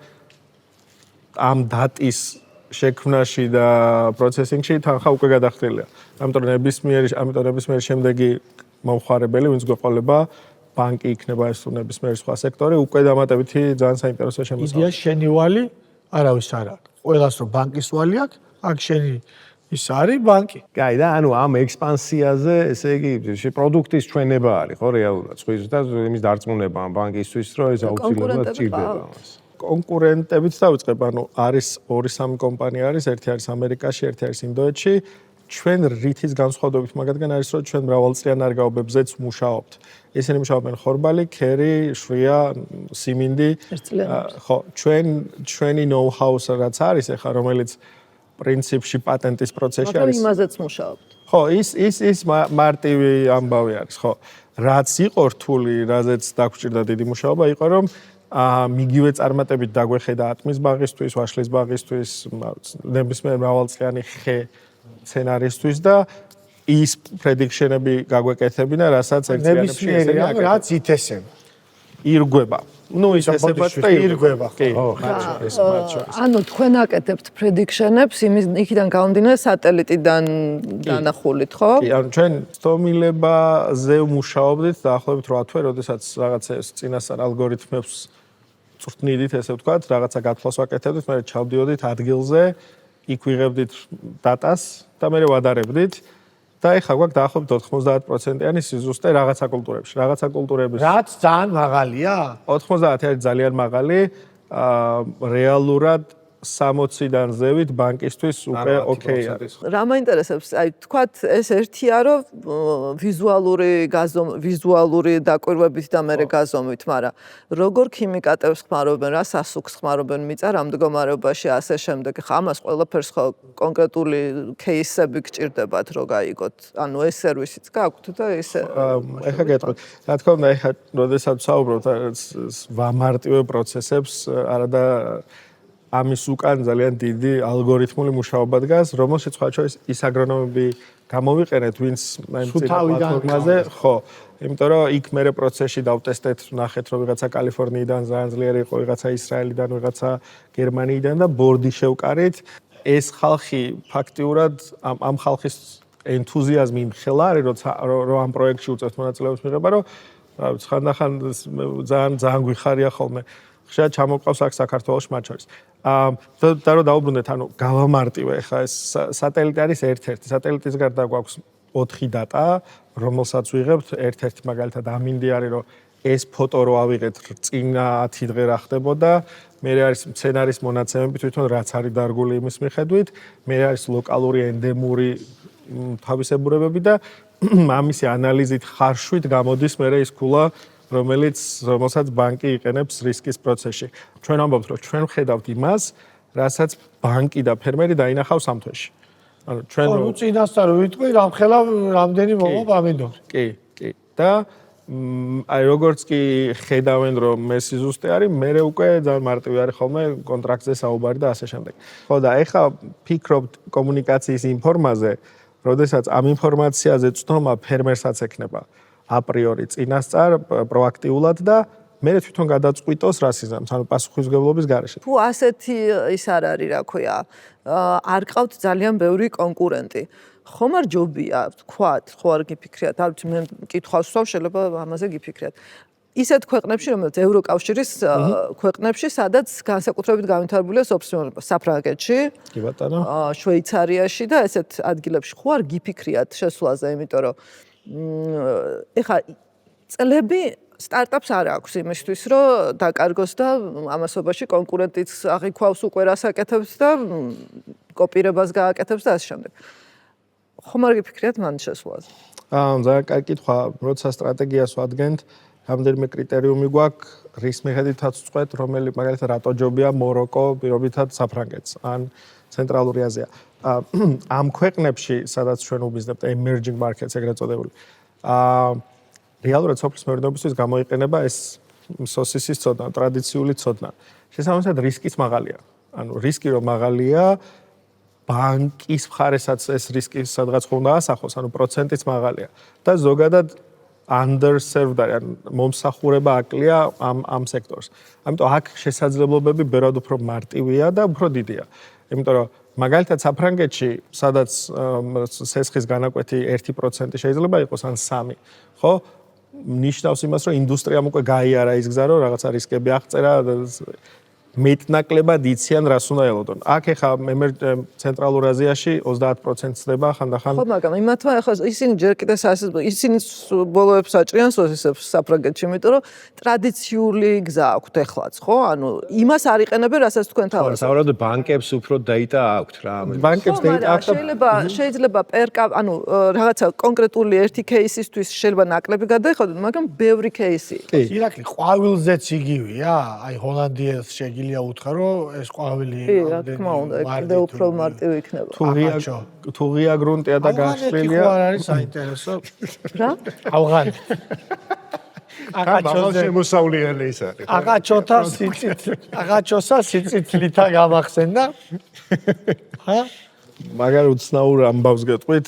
ამ დატის შექმნაში და პროცესინგში თანხა უკვე გადახდილია. ამიტომ ნებისმიერი შემდეგი მომხმარებელი, ვინც გვეყოლება, ბანკი იქნება ეს თუ ნებისმიერი სხვა სექტორი, უკვე დამატებითი ძალიან საინტერესო შემოსავალი. იდეა შენივალი არავის არ აქვს. ყველას რომ ბანკის ვალი აქვს, აქ შენი ის არის ბანკი. კაი და ანუ ამ ექსპანსიაზე, ესე იგი, პროდუქტის ჩვენება არის, ხო, რეალურად. სხვის და იმის დარწმუნება ამ ბანკისთვის, რომ ეს აუცილებლად ჭირდება მას. კონკურენტებიც დავიწყებ, ანუ არის 2-3 კომპანია არის, ერთი არის ამერიკაში, ერთი არის ინდოეთში. ჩვენ რითის განსხვავებით მაგათგან არის, რომ ჩვენ მრავალწლიან ნარგავებებზეც მუშაობთ. ისინი მუშაობენ ხორბალი, ქერი, შვია, სიმინდი. ხო, ჩვენი know-how-ს რაც არის, ახლა რომელიც პრინციპში პატენტის პროცესში არის. მაგრამ იმაზეც მუშაობთ. ხო, ის მარტივი ამბავი არის, ხო. რაც იყო რთული, რაზეც დაგვჭირდა დიდი მუშაობა, იყო რომ მიგივე წარმატებით დაგვეხედა ატმის ბაღისთვის, ვაშლის ბაღისთვის, ნებისმიერ მრავალწლიანი ხე სცენარისთვის და ის პრედიქშენები გაგვეკეთებინა, რასაც ერთიანებში ესენი აკეთებენ. რაც ითესება. ირგვება. ნუ ითესებათ და ირგვება. ხო, ეს მათ შორის. ანუ თქვენ აკეთებთ პრედიქშენებს იქიდან გამომდინარე სატელიტიდან დანახულით, ხო? კი, ანუ ჩვენ სტომილებაზე ვმუშაობდით დაახლოებით 8 თვე, როდესაც რაღაცა წინასწარ ალგორითმებს წვრთნიდით, ესე ვთქვათ, რაღაცა გათვლას ვაკეთებდით, მე ჩავდიოდით ადგილზე, იქ ვიღებდით დატას და მე ვადარებდით. და ეხლა გვაქვს დაახლოებით 90%-იანი სიზუსტე რაღაცა კულტურებში. რაღაცა კულტურების რაც ძალიან მაღალია? 90 არის ძალიან მაღალი. რეალურად 60-დან ზევით ბანკისთვის უკვე ოკეი არის. რა მაინტერესებს, აი თქვათ ეს ერთია, რომ ვიზუალური დაკვირვებით და მე გაზომვით, მაგრამ როგორ ქიმიკატებს ხმარობენ, რა სასუქს ხმარობენ მიწა რამ მდგომარეობაში ასე შემდეგ. ხა ამას ყველაფერს ხო კონკრეტული кейსები გჭირდებათ, რომ გაიგოთ. ანუ ეს სერვისიც გაქვთ და ესე. ეხლა გეტყვით. რა თქმა უნდა, ეხლა როდესაც ვსაუბრობთ ვამარტივე პროცესებს, არადა ამის უკან ძალიან დიდი ალგორითმული მუშაობა დგას, რომელშიც სხვა შორის ის აგრონომები გამოვიყენეთ, ვინც პლატფორმაზე, ხო, იმიტომ რომ იქ მე პროცესში დავტესტეთ, ნახეთ, რომ ვიღაცა კალიფორნიიდან ძალიან ძლიერი იყო, ვიღაცა ისრაელიდან, ვიღაცა გერმანიიდან და ბორდი შევკარით. ეს ხალხი ფაქტიურად ამ ხალხის ენთუზიაზმი იმხელა არის, რომ ამ პროექტში უწევთ მონაწილეობას მიღება, რომ ხანდახან ძალიან გვიხარია ხოლმე. ხშირად ჩამოყავს აქ საქართველოში მათ შორის. და რომ დაუბრუნდეთ, ანუ გავამარტივე ხა ეს სატელიტი არის ერთ-ერთი. სატელიტის გარდა გვაქვს 4 დატა, რომელსაც ვიღებთ, ერთ-ერთი მაგალითად ამინდი არის, რომ ეს ფოტო რო ავიღეთ წინა 10 დღე რა ხდებოდა, მე არის სცენარის მონაცემები თვითონ რაც არის დარგული იმის მიხედვით, მე არის ლოკალური ენდემური თავისებურებები და ამისი ანალიზით ხარშვით გამოდის მე ის ქულა რომელსაც ბანკი იყენებს რისკის პროცესში. ჩვენ ამბობთ, რომ ჩვენ ვხედავთ იმას, რასაც ბანკი და ფერმერი დაინახავს ამ თვეში. ანუ ჩვენ რო წინასწარ ვიტყვი, რამხელა რამდენი მომავალ ამინდობ. კი. და აი როგორც კი ხედავენ, რომ მე სიზუსტე არის, მე უკვე ძალიან მარტივი არის ხოლმე კონტრაქტზე საუბარი და ასე შემდეგ. ხო და ეხლა ფიქრობთ კომუნიკაციის ინფორმაზე, როდესაც ამ ინფორმაციაზე ცნობა ფერმერსაც ექნება. აპრიორი წინასწარ პროაქტიულად და მე თვითონ გადაწყვიტოს რასიზმს, ანუ პასუხისმგებლობის გარეშე. თუ ასეთი ის არ არის, რა ქვია, არ ყავთ ძალიან ბევრი კონკურენტი. ხომ არ ჯობია, თქვათ, ხო არ გიფიქრიათ, არ ვიცი, მე კითხვას ვსვამ, შეიძლება ამაზე გიფიქრიათ. ისეთ ქვეყნებში, რომელიც ევროკავშირის ქვეყნებში, სადაც განსაკუთრებით განვითარებულია სოფლმეურნეობა, საფრანგეთში, კი ბატონო. შვეიცარიაში და ესეთ ადგილებში ხო არ გიფიქრიათ შესვლაზე, იმიტომ რომ ეხა წლები სტარტაპს არ აქვს იმისთვის, რომ დაკარგოს და ამასობაში კონკურენტიც აღიქვავს უკვე რას აკეთებს და კოპირებას გააკეთებს და ასე შემდეგ. ხომ არ გიფიქრიათ მან შესვლაზე? ძალიან კარგი კითხვა, როცა სტრატეგიას ვადგენთ, რამდენიმე კრიტერიუმი გვაქვს, რის მიხედვითაც ვწყვეტ, რომელი მაგალითად რატო ჯობია მოროკო, პირობითად საფრანგეთს ან ცენტრალური აზია. ამ ქვეყნებში, სადაც ჩვენ ვუბიზნებთ emerging markets ეგრეთ წოდებული. რეალურად სოფლის მეურნეობისთვის გამოიყენება ეს სოსისის ცოდნა, ტრადიციული ცოდნა. შესაბამისად რისკიც მაღალია. ანუ რისკი რომ მაღალია, ბანკის მხარესაც ეს რისკი სადღაც ხომ დაასახოს, ანუ პროცენტიც მაღალია. და ზოგადად underserved ან მომსახურება აკლია ამ სექტორს. ამიტომ აქ შესაძლებლობები ბევრად უფრო მარტივია და უფრო დიდია. იმიტომ რომ მაგალითად საფრანგეთში, სადაც სესხის განაკვეთი 1% შეიძლება იყოს ან 3, ხო? ნიშნავს იმას, რომ ინდუსტრიამ უკვე გაიარა ის გზა, რომ რაღაცა რისკები აღწერა, მეტნაკლებად იციან რას უნდა ელოდონ. აქ ეხა ცენტრალურ აზიაში 30% ხდება ხანდახან. ხო, მაგრამ იმათმა ეხლა ისინი ჯერ კიდე ისინი ბოლოებს აჭრიან სოსისებს საფრანგეთში, იმიტომ რომ ტრადიციული გზა აქვთ ეხლაც, ხო? ანუ იმას არ იყენებენ, რასაც თქვენ თავაზობთ. სავარაუდოდ ბანკებს უფრო data აქვთ რა. ბანკებს data აქვთ. შეიძლება ანუ რაღაცა კონკრეტული ერთი кейსისთვის შეიძლება ნაკლები გადაიხადოთ, მაგრამ ბევრი кейსი. ირაკლი ყვავილზეც იგივეა, აი ჰოლანდიას შეგიძლია უთხრა, რომ ეს ყვავილი რა თქმა უნდა, კიდევ უფრო მარტივი იქნება. თუ ღია გრუნტია და გაშლილია. არ არის საინტერესო. რა? ავღანი. აღაჩოზე შემოსავლიანი ის არის. აღაჩოსა სიწითლითა გამახსენდა. ხა? მაგარ უცნაურ ამბავს გეტყვით,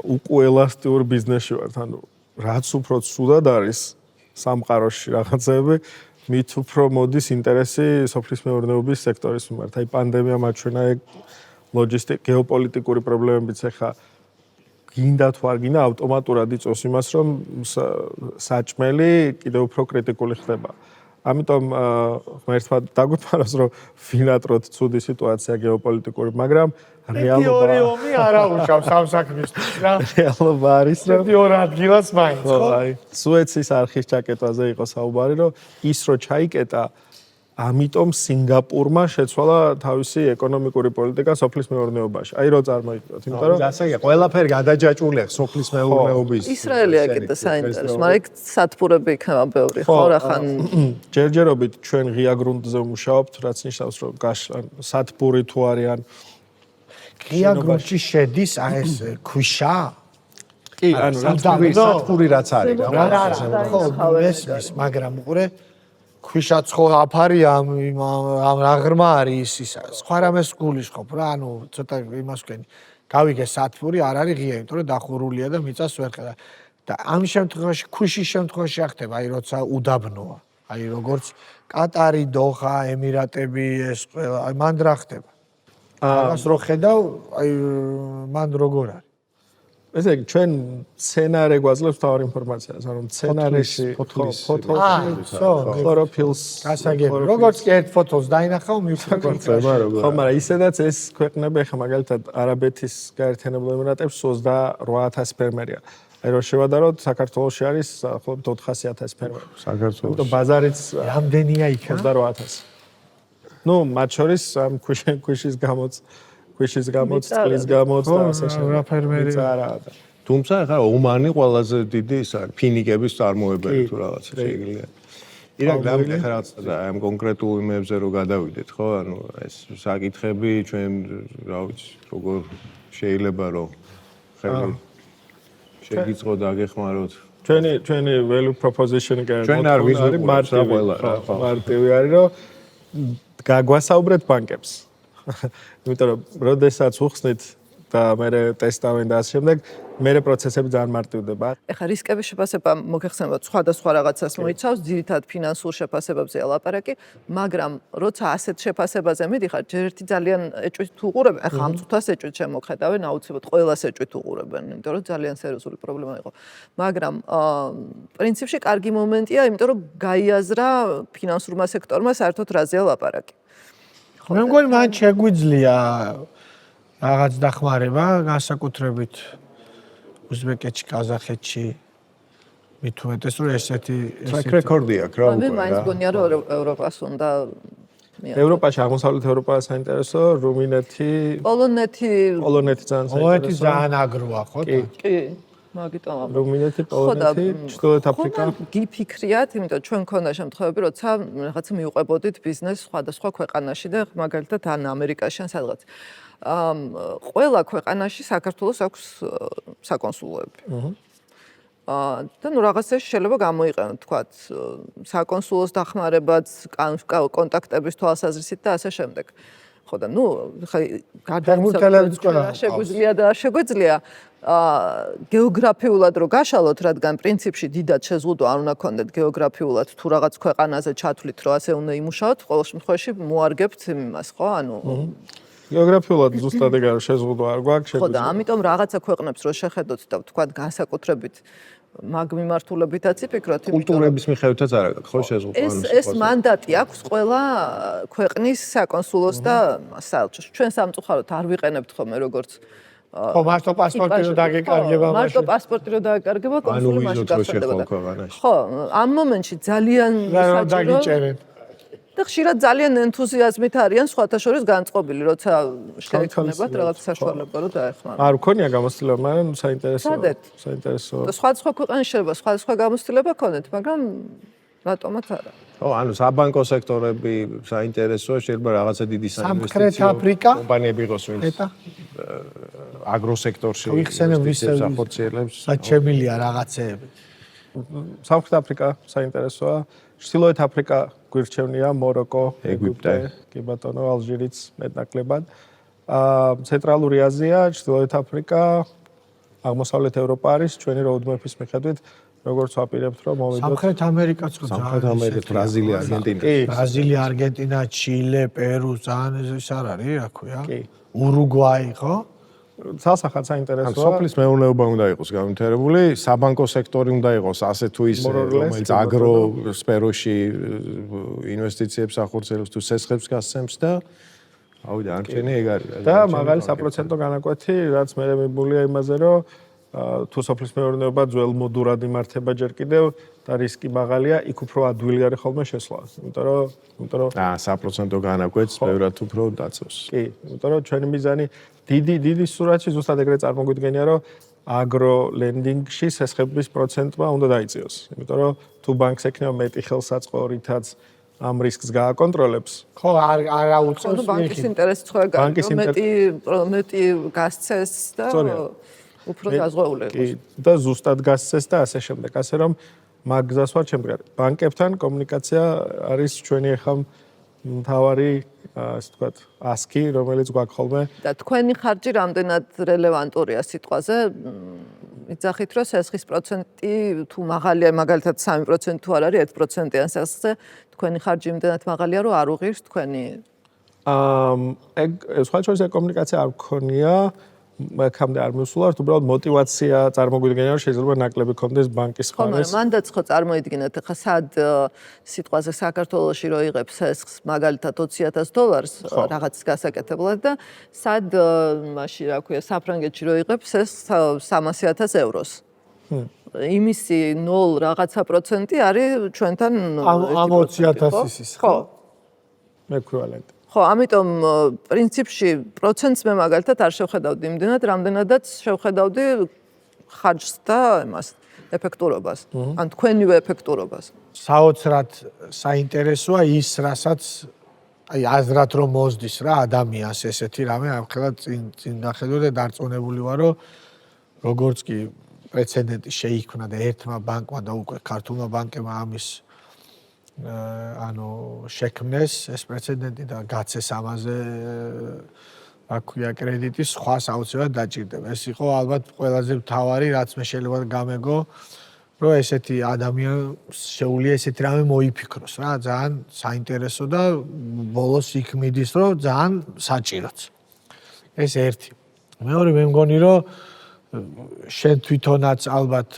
უკვე ელასტიურ ბიზნესში ვართ, ანუ რაც უფრო ცუდად არის სამყაროში რაღაცები, მით უფრო მოდის ინტერესი სოფლის მეურნეობის სექტორის მიმართ. აი პანდემია მაჩვენა ეგ ლოჯისტიკ გეოპოლიტიკური პრობლემებიც ახლა გინდა თუ არ გინდა ავტომატურად იწვევს იმას, რომ საჭმელი კიდევ უფრო კრიტიკული ხდება. ამიტომ ღმერთმა დაგვიფაროს, რომ ვინატროთ ცუდი სიტუაცია გეოპოლიტიკური, მაგრამ რეალობა ომი არა უშავს ამ საქმისთვის რა. რეალობა არის, რომ ორ ადგილას მაინც, ხო? აი, სუეცის არხის ჩაკეტვაზე იყო საუბარი, რომ ის რო ჩაიკეტა, ამიტომ სინგაპურმა შეცვალა თავისი ეკონომიკური პოლიტიკა სოფლის მეურნეობაში. აი რო წარმოიდგინოთ, იმიტომ რომ ასეა, ყველაფერი გადაჯაჭვულია სოფლის მეურნეობის. ისრაელი აკეთდა საინტერესო, მაგრამ ეგ სათბურები იქნება ბევრი, ხო, რახან ჯერჯერობით ჩვენ ღია გრუნტზე ვმუშაობთ, რაც ნიშნავს, რომ სათბური თუ არიან ღია გრუნტში შედის ეს ქვიშა? კი, ანუ სათბური რაც არის რა. ხო, მესმის, მაგრამ უყურე ქვიშაც ხო აფარია ამ აღრმა არის ისა. სხვა რამეს გულისხმობ რა, ანუ ცოტა იმას ვქენი. გავიგე სათბური არ არის ღია, იმიტომ რომ დახურულია და მიწას ვერ ხედა. და ამ შემთხვევაში ქვიშის შემთხვევაში ახდება, აი როცა უდაბნოა. აი როგორც კატარი, დოხა, ემირატები ეს ყველა, აი მანდ რა ხდება. ამას რო ხედავ, აი მანდ როგორ არის? ესე იგი ჩვენ სცენარე გვაძლევს თავარ ინფორმაციას, ანუ სცენარეში ფოთლის ქლოროფილს გასაგები. როგორც კი ერთ ფოტოს დაინახავ, მივხვდი. ხო, მაგრამ ისედაც ეს ქვეყნები ახლა მაგალითად არაბეთის გაერთიანებულ ემირატებს 28000 ფერმერია. აი რომ შევადაროთ, საქართველოში არის ხოლმე 400000 ფერმერი. საქართველოში. იმიტომ ბაზარიც რამდენია იქა? 28000. ნუ მათ შორის ამ ქვიშის გამოც წყლის გამოც და ასე შემდეგ. არა. თუმცა ახლა ომანი ყველაზე დიდი ის არის, ფინიკების წარმოებელი თუ რაღაცა შეიძლება. ირაკლი ახლა რაღაც ამ კონკრეტულ იმებზე რო გადავიდეთ, ხო? ანუ ეს საკითხები ჩვენ რა ვიცი, როგორ შეიძლება რომ ხელი შეგიწყო და აგეხმაროთ. ჩვენი value proposition ჩვენ არ ვიზრუნებთ მარტივი არის, რომ გაგვასაუბრეთ ბანკებს. იმიტომ რომ როდესაც უხსნით და მე ტესტავენ და ასე შემდეგ, მე პროცესები ძალიან მარტივდება. ეხლა რისკების შეფასება მოგეხსენებათ სხვადასხვა რაღაცას მოიცავს, ძირითადად ფინანსურ შეფასებებზე ლაპარაკი, მაგრამ როცა ასეთ შეფასებაზე მიდიხარ, ჯერ ერთი ძალიან ეჭვით უყურებენ, ეხლა ამ წუთას ეჭვით შემოხედავენ, აუცილებლად ყველას ეჭვით უყურებენ, იმიტომ რომ ძალიან სერიოზული პრობლემა იყო. მაგრამ პრინციპში კარგი მომენტია, იმიტომ რომ გაიაზრა ფინანსურმა სექტორმა საერთოდ რაზეა ლაპარაკი. მე მგონი მან შეგვიძლია რაღაც დახმარება, განსაკუთრებით უზბეკეთში, ყაზახეთში მით უმეტეს რომ ესეთი track record-ი აქვს რა მე უკვე მაინც რა. გონია რომ ევროპას უნდა ევროპაში, აღმოსავლეთ ევროპა საინტერესო, რუმინეთი, პოლონეთი პოლონეთი ძალიან პოლონეთი საინტერესო. ძალიან აგროა, ხო? კი მაგიტომ ამბობ. რუმინეთი, პოლონეთი, ჩრდილოეთ აფრიკა. გიფიქრიათ, იმიტომ ჩვენ მქონდა შემთხვევები, როცა რაღაცა მიუყვებოდით ბიზნესს სხვადასხვა ქვეყანაში და მაგალითად ან ამერიკაში ან სადღაც. ყველა ქვეყანაში საქართველოს აქვს საკონსულოები. და ნუ რაღაცაში შეიძლება გამოიყენოთ, თქვათ, საკონსულოს დახმარებაც, კონტაქტების თვალსაზრისით და ასე შემდეგ. ხო და ნუ ფეხბურთელებს ყველა შეგვიძლია და შეგვიძლია გეოგრაფიულად რო გაშალოთ, რადგან პრინციპში დიდად შეზღუდვა არ უნდა გქონდეთ გეოგრაფიულად თუ რაღაც ქვეყანაზე ჩათვლით, რომ ასე უნდა იმუშაოთ, ყოველ შემთხვევაში მოარგებთ იმას, ხო? ანუ გეოგრაფიულად ზუსტად ეგარ შეზღუდვა არ გვაქვს, ხო და ამიტომ რაღაცა ქვეყნებს რო შეხედოთ და თქვათ განსაკუთრებით მაგ მიმართულებითაც იფიქროთ, კულტურების მიხედვითაც არ აქვს ხო შეზღუდვა. ეს მანდატი აქვს ყველა ქვეყნის საკონსულოს და საელჩოს. ჩვენ სამწუხაროდ არ ვიყენებთ ხოლმე როგორც ხო, მარტო პასპორტი რო დაგეკარგება მაშინ. მარტო პასპორტი რო დაგეკარგება, კონსული მაშინ გახსენდებოდა. ქვეყანაში. ხო, ამ მომენტში ძალიან საჭირო დაგიჭერენ. და ხშირად ძალიან ენთუზიაზმით არიან სხვათა შორის განწყობილი, როცა შეექმნებათ რაღაც საშუალება რომ დაეხმაროთ. არ მქონია გამოცდილება, მაგრამ საინტერესო. სადეთ? საინტერესო. და სხვადასხვა ქვეყანაში შეიძლება სხვადასხვა გამოცდილება ქონდეთ, მაგრამ რატომაც არა. ხო, ანუ საბანკო სექტორები საინტერესოა, შეიძლება რაღაცა დიდი სამხრეთ აფრიკა? კომპანიები იყოს, ვინც ეტა აგროსექტორში ვიხსენებ ინვესტიციებს ვისე ახორციელებს. რაც შემილია რაღაცეები. სამხრეთ აფრიკა საინტერესოა. ჩრდილოეთ აფრიკა გვირჩევნია, მოროკო, ეგვიპტე. კი ბატონო, ალჟირიც მეტნაკლებად. ცენტრალური აზია, ჩრდილოეთ აფრიკა, აღმოსავლეთ ევროპა არის ჩვენი roadmap-ის მიხედვით, როგორც ვაპირებთ, რომ მოვიდოთ. სამხრეთ ამერიკაც ხო სამხრეთ ამერიკა, ბრაზილია, არგენტინა. ბრაზილია, არგენტინა, ჩილე, პერუ, ძალიან ეს არ არის, რა ქვია? კი. ურუგვაი, ხო? სასახად ან საინტერესოა. სოფლის მეურნეობა უნდა იყოს განვითარებული, საბანკო სექტორი უნდა იყოს ასე თუ ისე, More or less, რომელიც კი, აგრო სფეროში ინვესტიციებს ახორციელებს თუ სესხებს გასცემს და ავიდა არჩენი ეგ არის. და მაგალი საპროცენტო განაკვეთი, რაც მე მიბულია იმაზე, რომ თუ სოფლის მეურნეობა ძველმოდურად იმართება ჯერ კიდევ და რისკი მაღალია, იქ უფრო ადვილი არის ხოლმე შესვლა. იმიტომ რომ საპროცენტო განაკვეთს ბევრად უფრო დაწევს. კი, იმიტომ რომ ჩვენი მიზანი დიდი სურათში ზუსტად ეგრე წარმოგვიდგენია, რომ აგრო ლენდინგში სესხების პროცენტმა უნდა დაიწიოს. იმიტომ რომ თუ ბანკს ექნება მეტი ხელსაწყო, რითაც ამ რისკს გააკონტროლებს. ხო, არა ხო, უწევს ბანკის ინტერესიც ხო ბანკის ეგაა, მეტი გასცეს და უფრო დაზღვეული კი, იყოს. და ზუსტად გასცეს და ასე შემდეგ. ასე რომ მაგ გზას ვარ ჩემგან. ბანკებთან კომუნიკაცია არის ჩვენი ახლა მთავარი, ასე ვთქვათ, ასკი, რომელიც გვაქვს ხოლმე. და თქვენი ხარჯი რამდენად რელევანტურია სიტყვაზე? იცახით, რომ სესხის პროცენტი თუ მაღალია, მაგალითად 3% თუ არ არის 1%-იან სესხზე, თქვენი ხარჯი იმდენად მაღალია, რომ არ უღირს თქვენი ეგ სხვა შორის კომუნიკაცია არ გქონია. აქამდე არ მივსულართ, უბრალოდ мотиваცია წარმოგვიდგენია, რომ შეიძლება ნაკლები კონდეს ბანკის ხო, ხარეს. მაგრამ მანდაც ხო წარმოიდგინეთ, ხა სად სიტყვაზე საქართველოში რო იღებს სესხს მაგალითად $20,000 რაღაც გასაკეთებლად და სად მაშინ რა ქვია, საფრანგეთში რო იღებს სესხს €300,000. იმისი 0 რაღაცა პროცენტი არის ჩვენთან ამ 20,000-ის, ხო? ეკვივალენტი. ხო, ამიტომ პრინციპში პროცენტს მე მაგალითად არ შევხედავდი იმდენად, რამდენადაც შევხედავდი ხარჯს და იმას ეფექტურობას, ან თქვენივე ეფექტურობას. საოცრად საინტერესოა ის, რასაც აი აზრად რომ მოსდის რა ადამიანს ესეთი რამე, ამხელა წინ ნახედო და დარწმუნებული ვარ, რომ როგორც კი პრეცედენტი შეიქმნა და ერთმა ბანკმა და უკვე ქართულმა ბანკებმა ამის ანუ შექმნეს ეს პრეცედენტი და გაცეს ამაზე აქვია კრედიტის სხვას აუცილებლად დაჭირდება. ეს იყო ალბათ ყველაზე მთავარი, რაც მე შეიძლება გამეგო, რომ ესეთი ადამიანს შეუძლია ესეთი რამე მოიფიქროს რა, ძალიან საინტერესო და ბოლოს იქ მიდის, რომ ძალიან საჭიროც. ეს ერთი. მეორე მე მგონი, რომ შენ თვითონაც ალბათ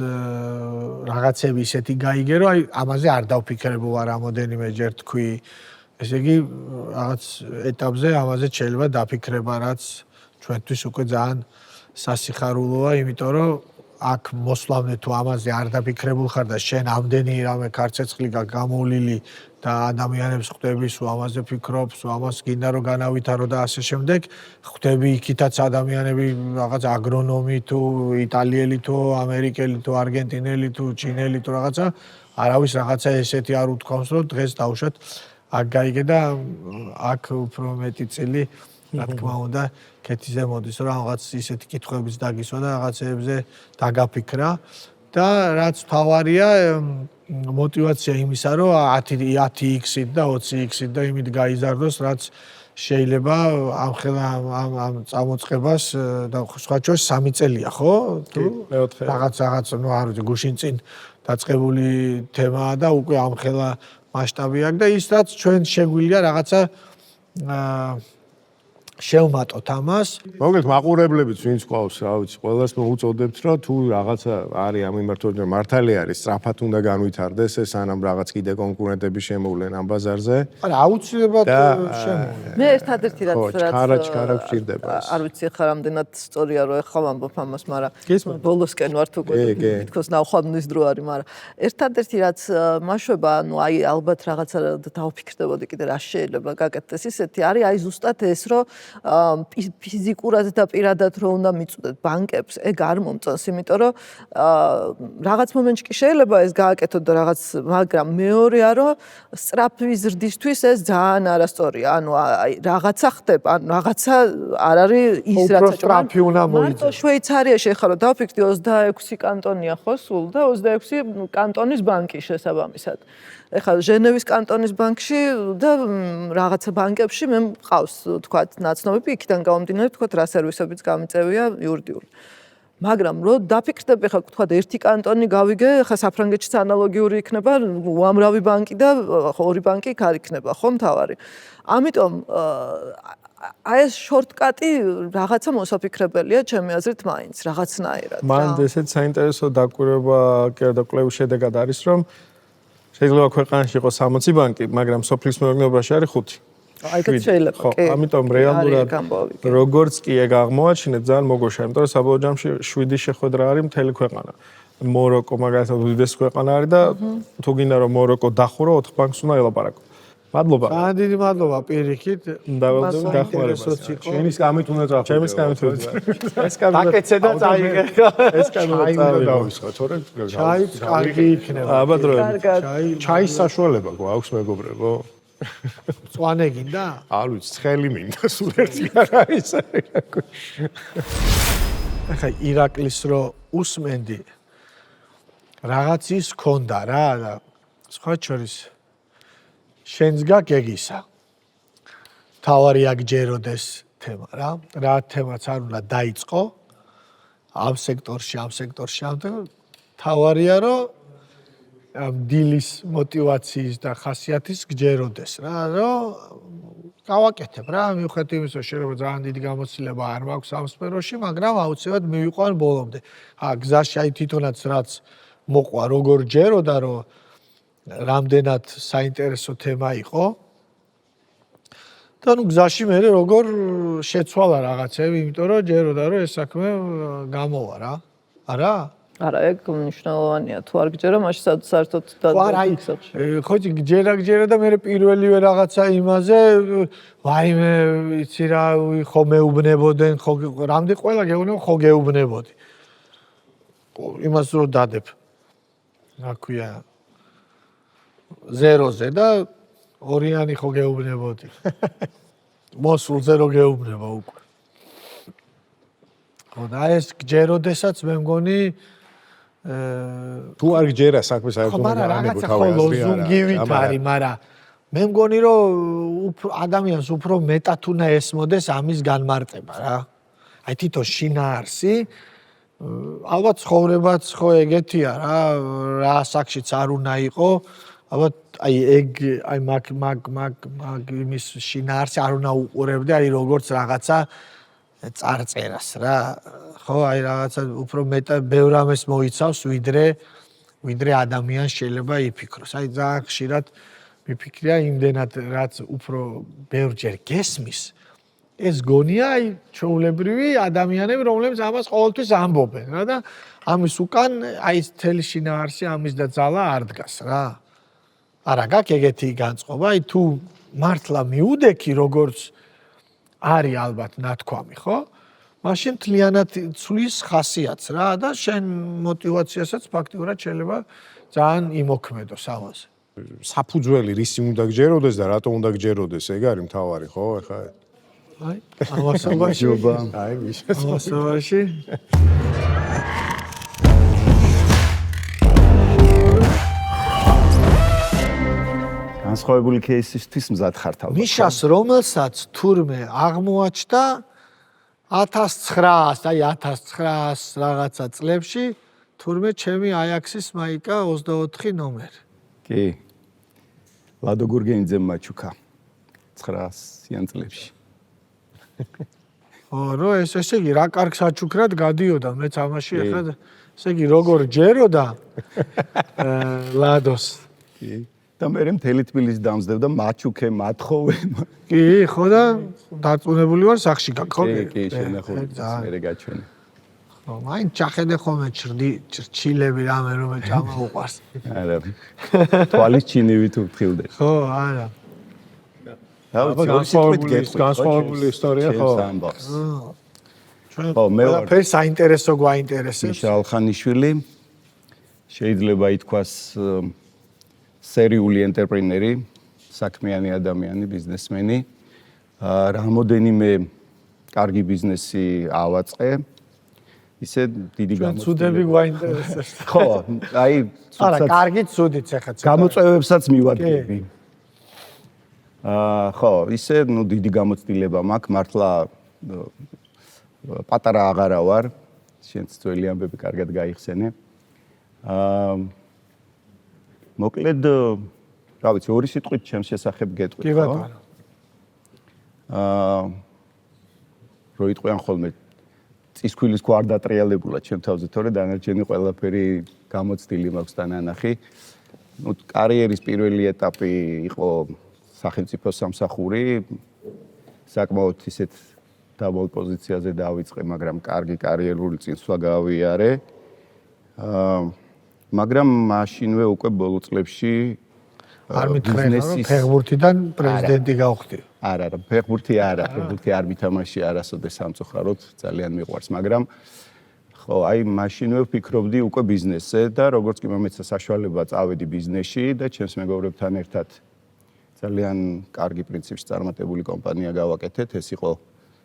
რაღაცები ისეთი გაიგე, რომ აი ამაზე არ დავფიქრებო ვარ რამოდენიმეჯერ თქვი. ესე იგი რაღაც ეტაპზე ამაზე შეიძლება დაფიქრება, რაც ჩვენთვის უკვე ძალიან სასიხარულოა, იმიტომ რომ აქ მოსვლამდე თუ ამაზე არ დაფიქრებულ ხარ და შენ ამდენი რამე ქარცეცხლი გამოვლილი და ადამიანებს ხვდები, სულ ამაზე ფიქრობ, სულ ამას გინდა რომ განავითარო და ასე შემდეგ, ხვდები იქითაც ადამიანები რაღაც აგრონომი თუ იტალიელი თუ ამერიკელი თუ არგენტინელი თუ ჩინელი თუ რაღაცა, არავის რაღაცა ესეთი არ უთქვამს, რომ დღეს დავუშვათ აქ გაიგე და აქ უფრო მეტი წილი რა თქმა უნდა კეთიზე მოდის რომ რაღაც ისეთი კითხვებიც დაგისვა და რაღაცეებზე დაგაფიქრა და რაც თავარია мотивация იმისა რომ 10x-ით და 20x-ით და იმით გაიზარდოს რაც შეიძლება ამ ხელა ამ წამოწყებას და სხვა შორის 3 წელია ხო თუ რაღაც ნუ არ ვიცი გუშინ წინ დაწყებული თემაა და უკვე ამ ხელა მასშტაბი აქვს და ის რაც ჩვენ შეგვიძლია რაღაცა შევმატოთ ამას. მოგეთ მაყურებლებიც ვინც ყავს, რა ვიცი, ყველას მოუწოდებთ, რომ თუ რაღაცა არის ამ მიმართულებით, მართალი არის, სწრაფად უნდა განვითარდეს ეს, ანამ რაღაც კიდე კონკურენტები შემოვლენ ამ ბაზარზე. არა, აუცილებლად შემოვლენ. მე ერთადერთი რაც ჩქარა გვჭირდება ეს. არ ვიცი ხა რამდენად სწორია რომ ეხლა ვამბობ ამას, მაგრამ ბოლოსკენ ვართ უკვე თითქოს ნახვამდის დრო არის, მაგრამ ერთადერთი რაც მაშვება, ანუ აი ალბათ რაღაცა დავფიქრდებოდი კიდე რა შეიძლება გაკეთდეს ისეთი არის, აი ზუსტად ეს რომ ფიზიკურად და პირადად რო უნდა მიწვდეთ ბანკებს, ეგ არ მომწონს, იმიტომ რომ რაღაც მომენტში კი შეიძლება ეს გააკეთოთ და რაღაც, მაგრამ მეორეა რომ სწრაფი ზრდისთვის ეს ძალიან არასწორია. ანუ აი რაღაცა ხდება, ანუ რაღაცა არ არის ის რაც სწრაფი უნდა მოიძებს. მარტო შვეიცარიაში ხარო დავფიქრდი 26 კანტონია ხო სულ და 26 კანტონის ბანკი შესაბამისად. ეხლა ჟენევის კანტონის ბანკში და რაღაცა ბანკებში მე მყავს თქვათ ნაცნობები იქიდან გამომდინარე თქვათ რა სერვისებიც გამიწევია იურიდიული. მაგრამ რო დაფიქრდები ხა თქვათ ერთი კანტონი გავიგე, ხა საფრანგეთშიც ანალოგიური იქნება, უამრავი ბანკი და ორი ბანკი იქ არ იქნება, ხო მთავარი. ამიტომ აი ეს შორტკატი რაღაცა მოსაფიქრებელია ჩემი აზრით მაინც რაღაცნაირად. მან ესეც საინტერესო დაკვირვება და კვლევის შედეგად არის, რომ შეიძლება ქვეყანაში იყოს 60 ბანკი, მაგრამ სოფლის მეურნეობაში არის 5. აი ეს შეიძლება კი. ამიტომ რეალურად როგორც კი ეგ აღმოაჩინეთ, ძალიან მოგოშა, იმიტომ რომ საბოლოო ჯამში 7 შეხვედრა არის მთელი ქვეყანა. მოროკო მაგალითად უდიდესი ქვეყანა არის და თუ გინდა რომ მოროკო დახურო 4 ბანკს უნდა ელაპარაკო. მადლობა. ძალიან დიდი მადლობა პირიქით. დაველოდებით დახმარებას. ჩვენის გამით უნდა წავიდე. ჩემის გამით უნდა. ეს გამით დაკეცე და წაიღე. ეს გამით უნდა დავისხო, თორემ ჩაიც კარგი იქნება. აბადროებით. ჩაის საშუალება გვაქვს მეგობრებო. წვანე გინდა? არ ვიცი, ცხელი მინდა სულ ერთი არ არის. ახლა ირაკლის რო უსმენდი რაღაც ის ქონდა რა და სხვა შორის შენს გაგეგისა. თავარი აგჯეროდეს თემა რა. რა თემაც არ უნდა დაიწყო ამ სექტორში თავარია რომ დილის мотиваციის და ხასიათის გჯეროდეს რა, რომ გავაკეთებ რა, მიუხედავად იმისა, რომ შეიძლება ძალიან დიდი გამოცდილება არ მაქვს ამ სფეროში, მაგრამ აუცილებლად მივიყვან ბოლომდე. გზაში აი თვითონაც რაც მოყვა, როგორ ჯეროდა, რომ რამდენად საინტერესო თემა იყო. და ნუ გზაში მე როგორ შეცვალა რაღაცები, იმიტომ რომ ჯეროდა, რომ ეს საქმე გამოვა რა. არა? არა, ეგ მნიშვნელოვანია. თუ არ გჯერა, მაშინ საერთოდ დაიწყებს. ხო, გჯერა და მე პირველივე რაღაცა იმაზე, ვაიმე, იცი რა, ხო მეუბნებოდნენ, ხო რამდენი ყველა გეუბნება, ხო გეუბნებოდი. იმას რო დადებ. რა ქვია? 0-ზე და ორიანი ხო გეუბნებოდი. მოსულზე რო გეუბნება უკვე. ხო და ეს გჯეროდესაც მე მგონი თუ არ გჯერა საქმე საერთოდ არა რაღაცა ხო ლოზუნგივით არის, მაგრამ მე მგონი რომ ადამიანს უფრო მეტად უნდა ესმოდეს ამის განმარტება რა. აი თვითონ შინაარსი ალბათ ცხოვრებაც ხო ეგეთია რა საკშიც არ უნდა იყო. ალბათ აი ეგ აი მაგ იმის შინაარსი არ უნდა უყურებდე აი როგორც რაღაცა წარწერას რა. ხო აი რაღაცა უფრო მეტად ბევრ ამას მოიცავს ვიდრე ადამიანს შეიძლება იფიქროს. აი ძალიან ხშირად მიფიქრია იმდენად რაც უფრო ბევრჯერ გესმის ეს გონია აი ჩვეულებრივი ადამიანები რომლებიც ამას ყოველთვის ამბობენ რა და ამის უკან აი თელი შინაარსი ამის და ძალა არ დგას რა. არა გაქვს ეგეთი განწყობა აი თუ მართლა მიუდექი როგორც არის ალბათ ნათქვამი ხო? მაშინ თლიანად ცვლის ხასიათს რა და შენ мотиваციასაც ფაქტიურად შეიძლება ძალიან იმოქმედოს ამაზე. საფუძველი რისი უნდა გჯეროდეს და რატო უნდა გჯეროდეს ეგ არის მთავარი ხო ეხლა აი ამასობაში აი მიშას ამასობაში განსხვავებული кейსისთვის მზად ხართ ალბათ. მიშას რომელსაც თურმე აღმოაჩნდა 1900 აი 1900 რაღაცა წლებში თურმე ჩემი აიაქსის მაიკა 24 ნომერი. კი. ლადო გურგენიძემ მაჩუქა 900-იან წლებში. ო რო ესე იგი რა კარგ საჩუქრად გადიოდა მეც ამაში ახლა ესე იგი როგორ ჯეროდა ლადოს. კი. და მე მთელი თბილისი დამზდებდა მაჩუქე, მათხოვე. კი, ხო და დარწმუნებული ვარ სახში გაქო. კი, შენახული. მე გაჩვენე. ხო, მაინც ჩახედე ხოლმე ჩრჩილები რამე რომ ჭამა უყვარს. არა. თვალის ჩინივით ვფრთხილდე. ხო, არა. განსხვავებული ისტორია ხო? ჩვენ ხო, მე ვარ ყველაფერი საინტერესო გვაინტერესებს. მიშა ალხანიშვილი. შეიძლება ითქვას სერიული ენტერპრენერი, საქმიანი ადამიანი, ბიზნესმენი. რამოდენიმე კარგი ბიზნესი ავაწყე. ისე დიდი გამოცდები ცუდები გვაინტერესებს. ხო, აი არა, კარგი ცუდიც ახლა. გამოწვევებსაც მივადგები. ხო, ისე დიდი გამოცდილება მაქვს, მართლა პატარა აღარა ვარ. შენც ძველი ამბები კარგად გაიხსენე. მოკლედ, რა ვიცი, ორი სიტყვით ჩემს შესახებ გეტყვით, ხო? კი ბატონო. რო იტყვიან ხოლმე წისქვილის ქვა არ დატრიალებულა ჩემ თავზე, თორე დანარჩენი ყველაფერი გამოცდილი მაქვს და ნანახი. ნუ კარიერის პირველი ეტაპი იყო სახელმწიფო სამსახური. საკმაოდ ისეთ დაბალ პოზიციაზე დავიწყე, მაგრამ კარგი კარიერული წინსვლა გავიარე. მაგრამ მაშინვე უკვე ბოლო წლებში არ მითხრენა რომ ფეხბურთიდან პრეზიდენტი გავხდი. არა, ფეხბურთი არა, ფეხბურთი არ მითამაში არასოდეს სამწუხაროდ, ძალიან მიყვარს, მაგრამ ხო, აი მაშინვე ვფიქრობდი უკვე ბიზნესზე და როგორც კი მომეცა საშუალება წავედი ბიზნესში და ჩემს მეგობრებთან ერთად ძალიან კარგი პრინციპში წარმატებული კომპანია გავაკეთეთ. ეს იყო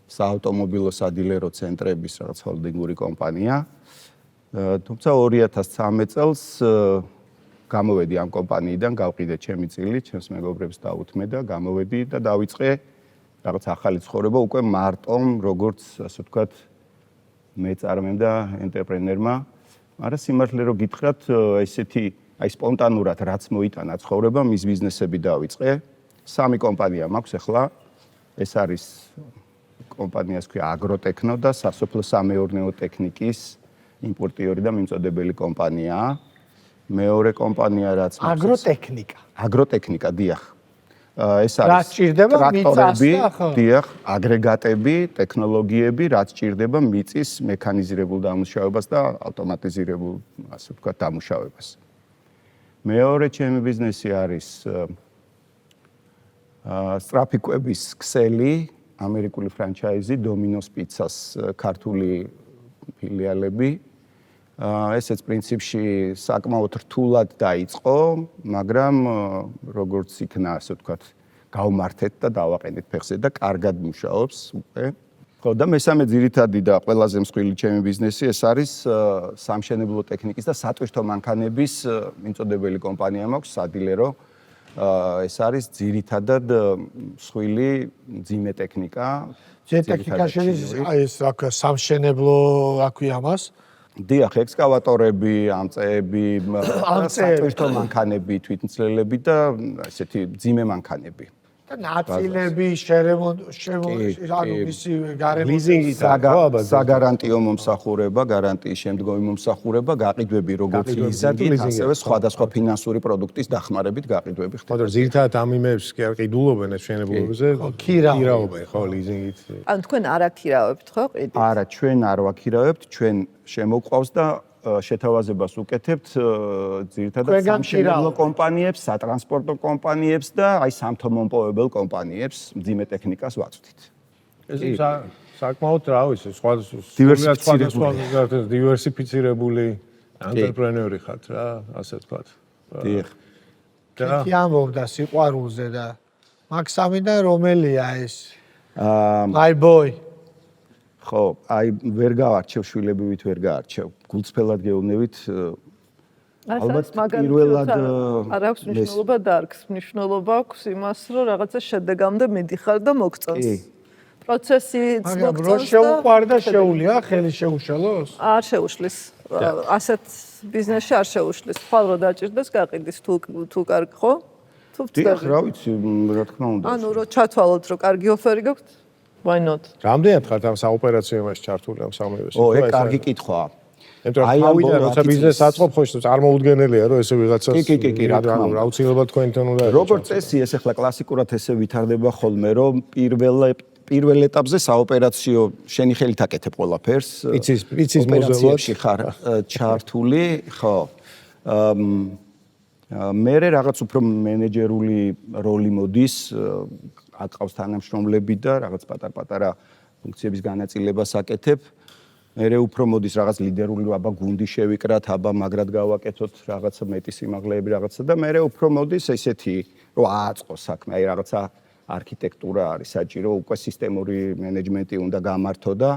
საავტომობილო სადილერო ცენტრების რაღაც ჰოლდინგური კომპანია. თუმცა 2013 წელს გამოვედი ამ კომპანიიდან, გავყიდე ჩემი წილი, ჩემს მეგობრებს დავუთმე და გამოვედი და დავიწყე რაღაც ახალი ცხოვრება უკვე მარტომ, როგორც ასე ვთქვათ, მეწარმემ და ენტერპრენერმა. მაგრამ სიმართლე რომ გითხრათ, ესეთი აი სპონტანურად რაც მოიტანა ცხოვრება, მის ბიზნესები დავიწყე. 3 კომპანია მაქვს ახლა. ეს არის კომპანიას ქვია აგროტექნო და სასოფლო-სამეურნეო ტექნიკის იმპორტიორი და მიმწოდებელი კომპანიაა. მეორე კომპანია რაც აგროტექნიკა. აგროტექნიკა, დიახ. ეს რაც არის ჭირდება ტრაქტორები, მიწას და ხო. დიახ, აგრეგატები, ტექნოლოგიები, რაც ჭირდება მიწის მექანიზირებულ დამუშავებას და ავტომატიზირებულ, ასე ვთქვათ, დამუშავებას. მეორე ჩემი ბიზნესი არის სწრაფი კვების ქსელი, ამერიკული ფრანჩაიზი, დომინოს პიცას ქართული ფილიალები. ესეც პრინციპში საკმაოდ რთულად დაიწყო, მაგრამ როგორც იქნა, ასე ვთქვათ, გავმართეთ და დავაყენეთ ფეხზე და კარგად მუშაობს უკვე. ხო, და მესამე ძირითადი და ყველაზე მსხვილი ჩემი ბიზნესი ეს არის სამშენებლო ტექნიკის და სატვირთო მანქანების მიმწოდებელი კომპანია მაქვს, სადილერო. ეს არის ძირითადად მსხვილი მძიმე ტექნიკა. ტექნიკა შედის ეს რა ქვია სამშენებლო რა ქვია ამას? დიახ, ექსკავატორები, ამწეები, სატვირთო მანქანები, თვითმცლელები და ესეთი მძიმე მანქანები. და ნაწილები ანუ მისი ლიზინგი საგარანტიო მომსახურება, გარანტიის შემდგომი მომსახურება, გაყიდვები როგორც ლიზინგით, ასევე სხვადასხვა ფინანსური პროდუქტის დახმარებით გაყიდვები ხდება. მაგრამ ზირთადად ამ იმებს კი არ ყიდულობენ ეს მშენებლობებზე. ქირავენ, ხო, ლიზინგით. ანუ თქვენ არ აქირავებთ, ხო, ყიდით? არა, ჩვენ არ ვაქირავებთ, ჩვენ შემოგვყავს და შეთავაზებას უკეთებთ ძირითადად სამშენებლო კომპანიებს, სატრანსპორტო კომპანიებს და აი სამთო-მომპოვებელ კომპანიებს მძიმე ტექნიკას ვაწვდით. ეს საკმაოდ რა ვიცი, სხვა დივერსიფიცირებული ანტრეპრენორი ხართ რა, ასე ვთქვათ. დიახ. კი ამბობდა სიყვარულზე და მაქსამიდან რომელია ეს? My boy. ხო, აი ვერ გავარჩევ შვილებივით ვერ გაარჩევ. გულწრფელად გეუბნებით ალბათ პირველად არ აქვს მნიშვნელობა და არ აქვს მნიშვნელობა აქვს имас რომ რაღაცა შედეგამდე მიდიხარ და მოგწონს. პროცესიც მაგრამ რო შეუყვარდა შეუულია ხელი შეუშალოს? არ შეუშლის. ასეთ ბიზნესში არ შეუშლის. ხვალ რო დაჭირდეს გაყიდის თუ კარგი ხო? თუ დიახ, რა ვიცი, რა თქმა უნდა. ანუ რო ჩათვალოთ რომ კარგი ოფერი გაქვთ, why not? რამდენად ხართ ამ საოპერაციო იმაში ჩართული ამ სამივეს? ო, ეგ კარგი კითხვაა. იმიტომ რომ თავიდან როცა ბიზნესს აწყობ ხო წარმოუდგენელია რომ ესე ვიღაცას კი, რა თქმა უნდა. აუცილებლად თქვენთან უნდა როგორც წესი, ეს ახლა კლასიკურად ესე ვითარდება ხოლმე, რომ პირველ ეტაპზე საოპერაციო შენი ხელით აკეთებ ყველაფერს. იცის ოპერაციებში ხარ ჩართული, ხო. მე რაღაც უფრო მენეჯერული როლი მოდის, აკავს თანამშრომლები და რაღაც პატარ-პატარა ფუნქციების განაწილებას აკეთებ. მე უფრო მოდის რაღაც ლიდერული აბა გუნდი შევიკრათ, აბა მაგრად გავაკეთოთ რაღაცა მეტი სიმაღლეები რაღაცა და მე უფრო მოდის ესეთი რომ ააწყოს საქმე, აი რაღაცა არქიტექტურა არის საჭირო, უკვე სისტემური მენეჯმენტი უნდა გამართო და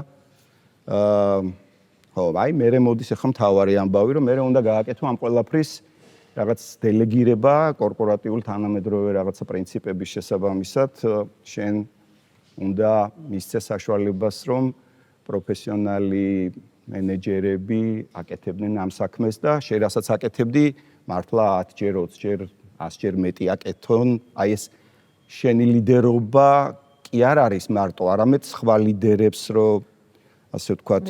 ხო, აი მე მოდის ახლა მთავარი ამბავი რომ მე უნდა გააკეთო ამ ყველაფრის რაღაც დელეგირება კორპორატიულ თანამედროვე რაღაცა პრინციპების შესაბამისად შენ უნდა მისცე საშუალებას რომ პროფესიონალი მენეჯერები აკეთებდნენ ამ საქმეს და შენ რასაც აკეთებდი მართლა 10 ჯერ 20 ჯერ 100 ჯერ მეტი აკეთონ აი ეს შენი ლიდერობა კი არ არის მარტო არამედ სხვა ლიდერებს რომ ასე ვთქვათ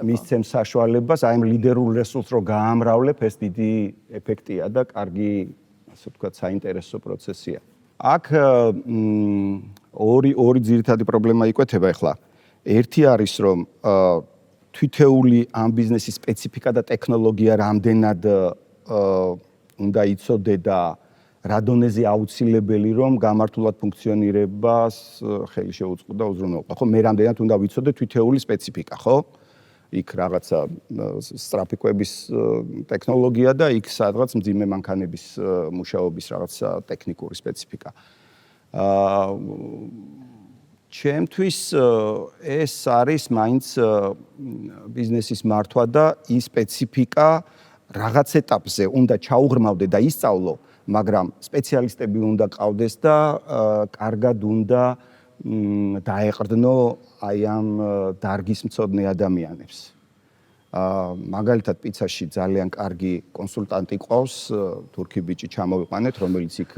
მისცემ საშუალებას აი ამ ლიდერულ რესურსს რო გაამრავლებ ეს დიდი ეფექტია და კარგი ასე ვთქვათ საინტერესო პროცესია აქ ორი ძირითადი პრობლემა იკვეთება ახლა ერთი არის რომ თვითეული ამ ბიზნესის სპეციფიკა და ტექნოლოგია რამდენად უნდა იცოდე და რა დონეზე აუცილებელი რომ გამართულად ფუნქციონირებას ხელი შეუწყო და უზრუნველყო. ხო, მე რამდენად უნდა ვიცოდე თვითეული სპეციფიკა, ხო? იქ რაღაცა სტრაფიკების ტექნოლოგია და იქ სადღაც მძიმე მანქანების მუშაობის რაღაცა ტექნიკური სპეციფიკა. ჩემთვის ეს არის მაინც ბიზნესის მართვა და ის სპეციფიკა რაღაც ეტაპზე უნდა ჩაუღრმავდე და ისწავლო, მაგრამ სპეციალისტები უნდა ყავდეს და კარგად უნდა დაეყრდნო აი ამ დარგისმცოდნე ადამიანებს. მაგალითად პიცაში ძალიან კარგი კონსულტანტი ყავს, თურქი ბიჭი ჩამოვიყვანეთ, რომელიც იქ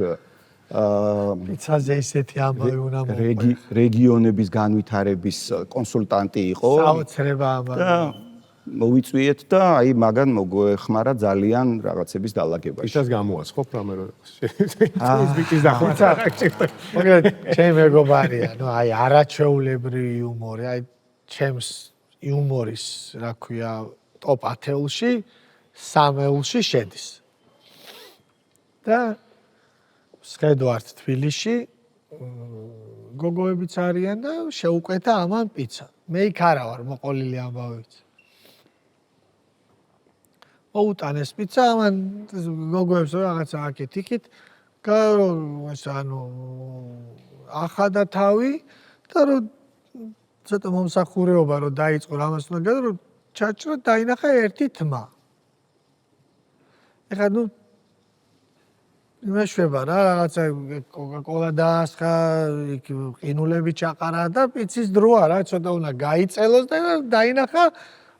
პიცაზე ისეთი ამბავი უნდა მოვიყვანო. რეგიონების განვითარების კონსულტანტი იყო. საოცრება ამბავი. და მოვიწვიეთ და აი მაგან მოგვეხმარა ძალიან რაღაცების დალაგებაში. ისას გამოაცხობ რამე რო ის ბიჭის დახვეწა. მაგრამ ჩემ მეგობარია, ნუ აი არაჩვეულებრივი იუმორი, აი ჩემს იუმორის, რა ქვია, ტოპ 10-ში, 3-ში შედის. და სხედვართ თბილისში გოგოებიც არიან და შეუკვეთა ამან პიცა. მე იქ არა ვარ მოყოლილი ამბავით. მოუტანეს პიცა, ამან გოგოებს რაღაცა აკეთ-იქით, ანუ ახადა თავი და რომ ცოტა მომსახურეობა რომ დაიწყო რამას უნდა რომ ჩაჭრა დაინახა ერთი თმა. ეხლა ნუ იმეშვება რა, რაღაცა კოკა-კოლა დაასხა, იქ ყინულები ჩაყარა და პიცის დროა რა, ცოტა უნდა გაიწელოს და დაინახა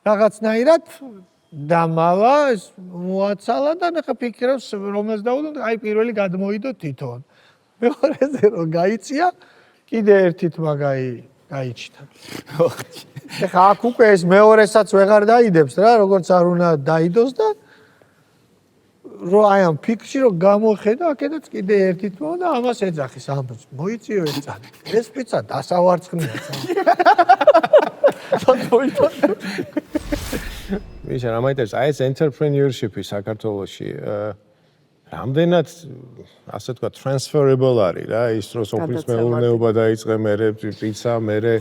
რაღაცნაირად დამალა, მოაცალა და ნახა ფიქრობს რომელს დაუდო, აი პირველი გადმოიდო თვითონ. მეორეზე რომ გაიწია, კიდე ერთი თმა გაიჩნდა. ეხა აქ უკვე ეს მეორესაც ვეღარ დაიდებს რა, როგორც არ უნდა დაიდოს და რო აი ამ ფიქრში რომ გამოხედა, აქედაც კიდე ერთი თმა და ამას ეძახის ამბობს. მოიწიო ეს წალი. ეს პიცა დასავარცხნია. მიშა, რა მაინტერესებს, აი ეს entrepreneurship-ი საქართველოში რამდენად ასე თქვა transferable არის რა, ის რო სოფლის მეურნეობა დაიწყე, მერე პიცა, მერე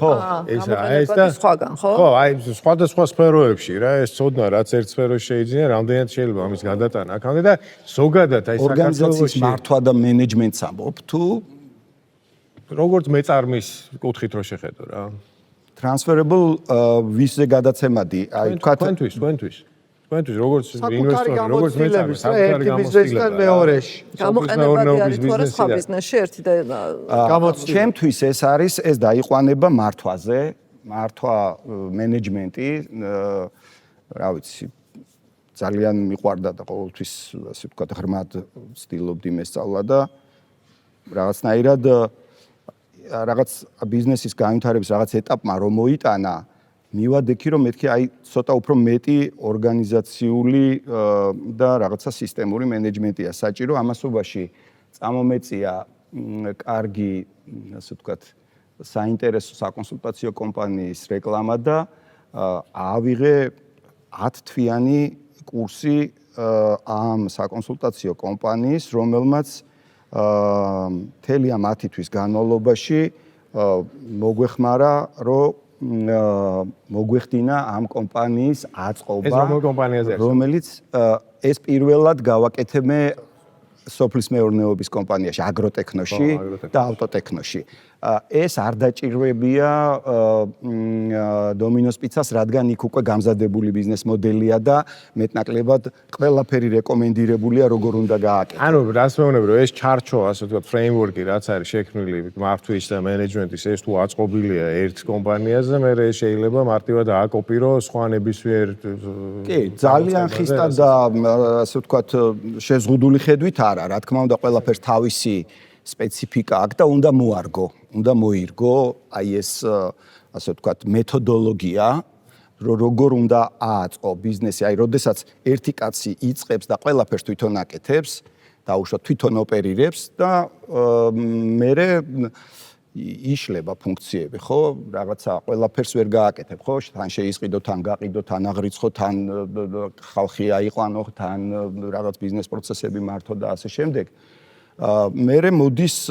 ეს ეს და სხვაგან, ხო? ხო, აი სხვადასხვა სფეროებში რა, ეს ცოდნა რაც ერთ სფეროში შეიძლება, რამდენად შეიძლება ამის გადატანა აქამდე და ზოგადად აი ორგანიზაციის საქართველოში მართვა და მენეჯმენტს ამბობ თუ როგორც მეწარმის კუთხით რო შეხედო რა. transferable ვისზე გადაცემადი, აი თქვათ თქვენთვის როგორც საკუთარი ინვესტორი, როგორც მეწარმე, გამოცდილების, ერთი ბიზნესიდან მეორეში. გამოყენებადი არის თუ არა სხვა ბიზნესში ერთი და გამოცდილება. ჩემთვის ეს არის, ეს დაიყვანება მართვაზე, მართვა მენეჯმენტი, რა ვიცი, ძალიან მიყვარდა და ყოველთვის ასე ვთქვათ, ღრმად ვცდილობდი მესწავლა და რაღაცნაირად რაღაც ბიზნესის განვითარების რაღაც ეტაპმა რომ მოიტანა, მივადექი რომ მეთქი აი ცოტა უფრო მეტი ორგანიზაციული და რაღაცა სისტემური მენეჯმენტია საჭირო ამასობაში წამომეწია კარგი ასე ვთქვათ საინტერესო საკონსულტაციო კომპანიის რეკლამა და ავიღე 10 თვიანი კურსი ამ საკონსულტაციო კომპანიის რომელმაც მთელი ამ 10 თვის განმავლობაში მოგვეხმარა რომ მოგვეხდინა ამ კომპანიის აწყობა, ეს რომელ კომპანიაზე არის? რომელიც ეს პირველად გავაკეთებე სოფლის მეურნეობის კომპანიაში, აგროტექნოში და ავტოტექნოში. ეს არ დაჭირვებია დომინოს პიცას, რადგან იქ უკვე გამზადებული ბიზნეს მოდელია და მეტნაკლებად ყველაფერი რეკომენდირებულია, როგორ უნდა გააკეთოს. ანუ რას მეუბნები, რომ ეს ჩარჩო, ასე ვთქვათ, ფრეიმვორკი, რაც არის შექმნილი მართვის და მენეჯმენტის, ეს თუ აწყობილია ერთ კომპანიაზე, მე შეიძლება მარტივად ააკოპირო სხვა ნებისმიერ კი, ძალიან ხისტად და ასე ვთქვათ, შეზღუდული ხედვით არა, რა თქმა უნდა, ყველაფერს თავისი სპეციფიკა აქვს და უნდა მოირგო აი ეს ასე ვთქვათ მეთოდოლოგია როგორ უნდა ააწყო ბიზნესი აი როდესაც ერთი კაცი იწყებს და ყველაფერს თვითონ აკეთებს დაუშვათ თვითონ ოპერირებს და მერე იშლება ფუნქციები ხო რაღაცა ყველაფერს ვერ გააკეთებ ხო თან შეისყიდო თან გაყიდო თან აღრიცხო თან ხალხი აიყვანო თან რაღაც ბიზნეს პროცესები მართო და ასე შემდეგ მერე მოდის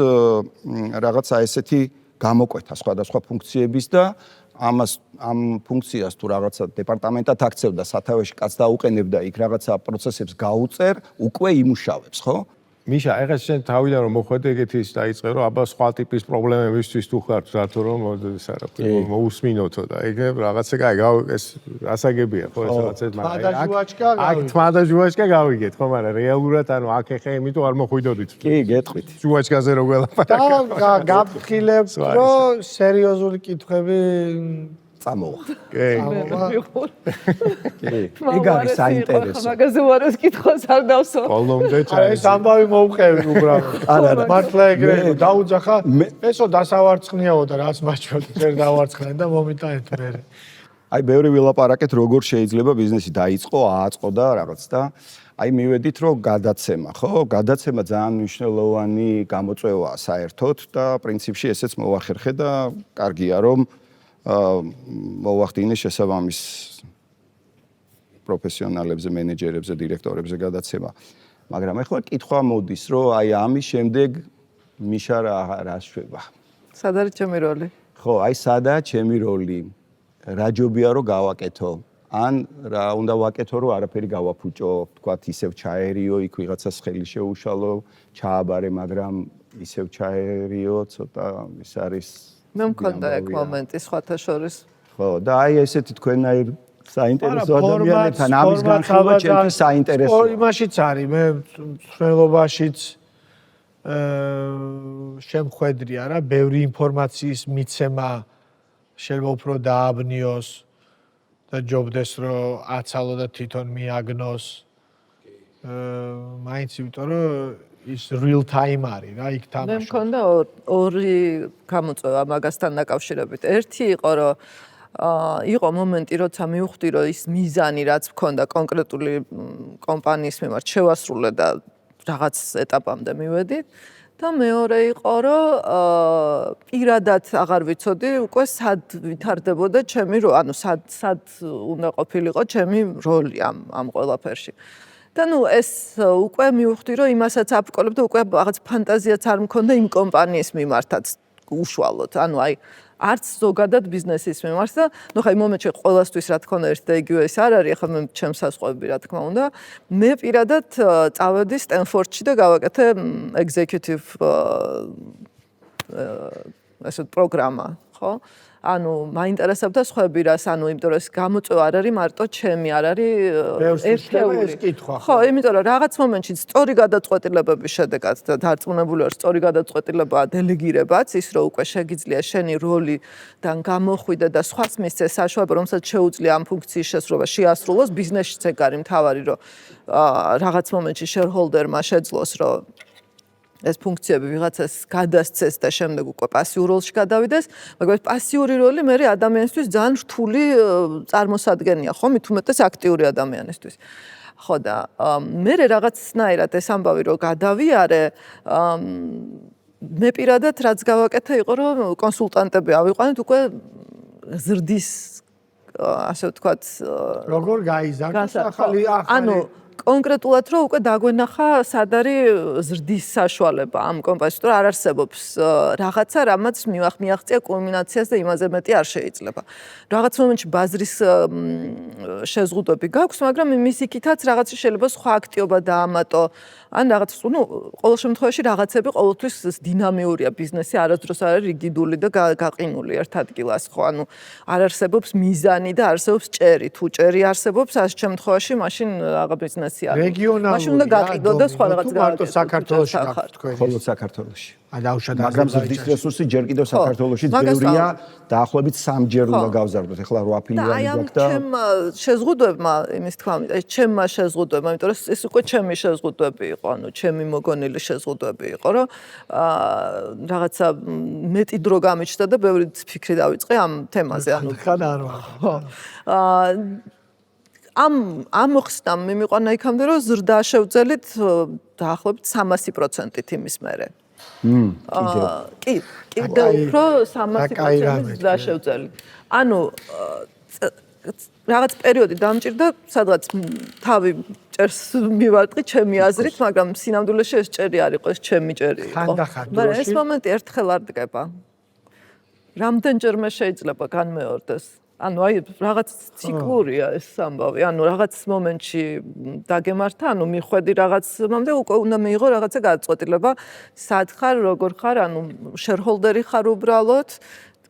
რაღაცა ესეთი გამოკვეთა სხვადასხვა ფუნქციების და ამ ფუნქციას თუ რაღაცა დეპარტამენტად აქცევდა სათავეში კაც დაუყენებდა იქ რაღაცა პროცესებს გაუწერ უკვე იმუშავებს ხო მიშა, ეხლა შენ თავიდან რომ მოხვედე ეგეთი ის დაიწყე რომ აბა სხვა ტიპის პრობლემებისთვის თუ ხარ რატო რომ ეს არა მოусმინოთო და ეგ რაღაცა კაი ეს ასაგებია ხო ეს რაღაცა მაგრამ აქ თმა და ჟუაჩკა გავიგეთ ხო მაგრამ რეალურად ანუ აქ ეხა იმიტომ არ მოხვიდოდით კი გეტყვით ჟუაჩკაზე რო გველაპარაკე და გაფრთხილებ რომ სერიოზული კითხვები წამოვა კი ეგ არის საინტერესო მაგაზე უარეს კითხვას არ დავსო ბოლომდე ეს ამბავი მოუყევი უბრალოდ არა მართლა ეგრე დაუძახა ესო დასავარცხნიაო და რაც მაჩვენე ვერ დავარცხნე და მომიტანეთ მე აი ბევრი ვილაპარაკეთ როგორ შეიძლება ბიზნესი დაიწყო ააწყო და რაღაც და აი მივედით რომ გადაცემა ხო გადაცემა ძალიან მნიშვნელოვანი გამოწვევაა საერთოდ და პრინციპში ესეც მოვახერხე და კარგია რომ მოვახდინე შესაბამის პროფესიონალებზე, მენეჯერებზე, დირექტორებზე გადაცემა. მაგრამ ახლა კითხვა მოდის, რომ აი ამის შემდეგ მიშა რა შვება. სად არის ჩემი როლი? ხო, აი სადაა ჩემი როლი. რა ჯობია რომ გავაკეთო? ან რა უნდა ვაკეთო, რომ არაფერი გავაფუჭო, თქვათ ისევ ჩაერიო, იქ ვიღაცას ხელი შეუშალო, ჩააბარე, მაგრამ ისევ ჩაერიო, ცოტა ის არის მე მქონდა ეგ მომენტი სხვათა შორის. ხო, და აი ესეთი თქვენაირ საინტერესო ადამიანებთან ამის განხილვა ჩემთვის საინტერესოა. იმაშიც არის, მე მცველობაშიც შემხედრია რა, ბევრი ინფორმაციის მიცემა შეიძლება უფრო დააბნიოს და ჯობდეს რომ აცალო და თვითონ მიაგნოს. მაინც იმიტომ რომ ის real time არის რა, იქ მე თამაშობს. მქონდა ორი გამოწვევა მაგასთან დაკავშირებით. ერთი იყო რომ იყო მომენტი, როცა მივხვდი, რომ ის მიზანი, რაც მქონდა კონკრეტული კომპანიის მიმართ შევასრულე და რაღაც ეტაპამდე მივედით. და მეორე იყო, რომ პირადად აღარ ვიცოდი უკვე სად ვითარდებოდა ჩემი ანუ სად უნდა ყოფილიყო ჩემი როლი ამ ყველაფერში. და ეს უკვე მივხვდი, რომ იმასაც აფრკოლებ და უკვე რაღაც ფანტაზიაც არ მქონდა იმ კომპანიის მიმართაც უშუალოდ. ანუ არც ზოგადად ბიზნესის მიმართ და ხა იმ მომენტში ყველასთვის რა თქმა უნდა ერთ და იგივე ის არ არის, ახლა მე ჩემს საზღვები რა თქმა უნდა. მე პირადად წავედი სტენფორდში და გავაკეთე executive ასეთ პროგრამა, ხო? ანუ მაინტერესებდა სხვები რას, იმიტომ რომ ეს გამოწვევა არ არის მარტო ჩემი, არ არის ერთეული. ხო, იმიტომ რომ რაღაც მომენტში სწორი გადაწყვეტილებების შედეგად და დარწმუნებული ვარ, სწორი გადაწყვეტილებაა დელეგირებაც, ის რომ უკვე შეგიძლია შენი როლიდან გამოხვიდე და სხვას მისცე საშუალება, რომელსაც შეუძლია ამ ფუნქციის შესრულება შეასრულოს, ბიზნესშიც ეგ არის მთავარი, რომ რაღაც მომენტში shareholder-მა შეძლოს, რომ ეს ფუნქციები ვიღაცას გადასცეს და შემდეგ უკვე პასიურ როლში გადავიდეს, მაგრამ პასიური როლი მე ადამიანისთვის ძალიან რთული წარმოსადგენია, ხო, მით უმეტეს აქტიური ადამიანისთვის. ხო და მე რაღაცნაირად ეს ამბავი რომ გადავიარე, მე პირადად რაც გავაკეთე იყო რომ კონსულტანტები ავიყვანეთ უკვე ზრდის ასე ვთქვათ როგორ გაიზარდოს ახალი ანუ კონკრეტულად რომ უკვე დაგვენახა სად არის ზრდის საშუალება ამ კომპანიაში, რომ არ არსებობს რაღაცა, რამაც მიაღწია კულმინაციას და იმაზე მეტი არ შეიძლება. რაღაც მომენტში ბაზრის შეზღუდვები გაქვს, მაგრამ იმის იქითაც რაღაცა შეიძლება სხვა აქტიობა დაამატო. ან რაღაც, ყოველ შემთხვევაში რაღაცები ყოველთვის დინამიურია ბიზნესი, არასდროს არ არის რიგიდული და გაყინული ერთ ადგილას, ხო? ანუ არ არსებობს მიზანი და არსებობს ჭერი. თუ ჭერი არსებობს, ამ შემთხვევაში მაშინ რაღა ბიზნესი არის. რეგიონალური. მაშინ უნდა გაყიდო და სხვა რაღაც მარტო საქართველოში გაქვთ თქვენ. ხოლო საქართველოში. დაუშვათ მაგრამ ზრდის რესურსი ჯერ კიდევ საქართველოში ბევრია, დაახლოებით 3-ჯერ უნდა გავზარდოთ. ეხლა 8 ფილიალი გვაქვს და ჩემ შეზღუდვებმა, იმის თქმა უნდა, ჩემმა შეზღუდვებმა, იმიტომ რომ ეს უკვე ჩემი შეზღუდვები იყო, ანუ ჩემი მოგონილი შეზღუდვები იყო, რომ რაღაცა მეტი დრო გამიჩნდა და ბევრი ფიქრი დავიწყე ამ თემაზე, ანუ ხან არ ვარ. ამ მოხსნამ მიმიყვანა იქამდე, რომ ზრდა შევძელით დაახლოებით 300%-ით იმის მერე. კიდევ უფრო 300% ზრდა შევძელი. ანუ რაღაც პერიოდი დამჭირდა, სადღაც თავი ჭერს მივარტყი ჩემი აზრით, მაგრამ სინამდვილეში ეს ჭერი არ იყო, ეს ჩემი ჭერი იყო. მაგრამ ეს მომენტი ერთხელ არ დგება. რამდენჯერმე შეიძლება განმეორდეს? ანუ რაღაც ციკლურია ეს ამბავი. ანუ რაღაც მომენტში დაგემართა, ანუ მიხვედი რაღაცამდე უკვე უნდა მიიღო რაღაცა გადაწყვეტილება, სად ხარ, როგორ ხარ, ანუ shareholder-ი ხარ უბრალოდ,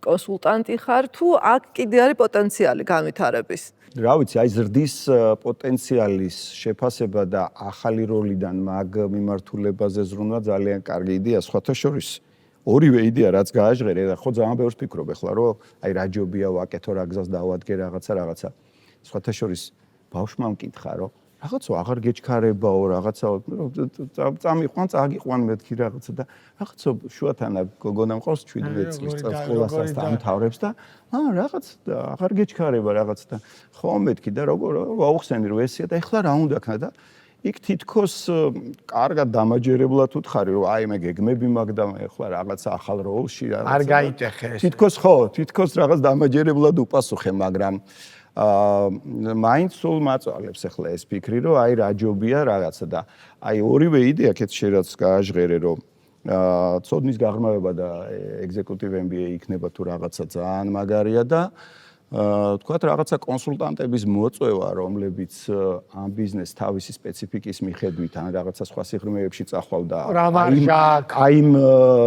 კონსულტანტი ხარ თუ აქ კიდე არის პოტენციალი განვითარების. რა ვიცი, აი ზრდის პოტენციალის შეფასება და ახალი როლიდან მაგ მიმართულებაზე ზრუნვა ძალიან კარგი იდეა, სხვათა შორის. ორივე იდეა რაც გააჟღერე და ხო ძალიან ბევრს ფიქრობ ახლა რომ აი რა ჯობია ვაკეთო რა გზას დავადგე რაღაცა სხვათა შორის ბავშვმა მკითხა რომ რაღაცა აღარ გეჩქარებაო რაღაცა წამიყვან წაგიყვან მეთქი რაღაცა და რაღაცა შუათანა გოგონა მყავს 17 წლის სკოლასაც და ამთავრებს და რაღაც აღარ გეჩქარება რაღაც და ხო მეთქი და როგორ აუხსენი რომ ესია და ეხლა რა უნდა ქნა და იქ თითქოს კარგად დამაჯერებლად უთხარი რომ აი მე გეგმები მაქვს და ეხლა რაღაცა ახალ როლში რაღაცა არ გაიტეხე ეს თითქოს რაღაც დამაჯერებლად უპასუხე მაგრამ მაინც სულ მაწვალებს ახლა ეს ფიქრი რომ აი რა ჯობია რაღაცა და აი ორივე იდეა კეთ შეიძლება გააჟღერე რომ ცოდნის გაღრმავება და executive MBA იქნება თუ რაღაცა ძალიან მაგარია და თქვათ რაღაცა კონსულტანტების მოწვევა, რომლებიც ამ ბიზნეს თავისი სპეციფიკის მიხედვით ან რაღაცა სხვა სიღრმეებში წახვალ და აი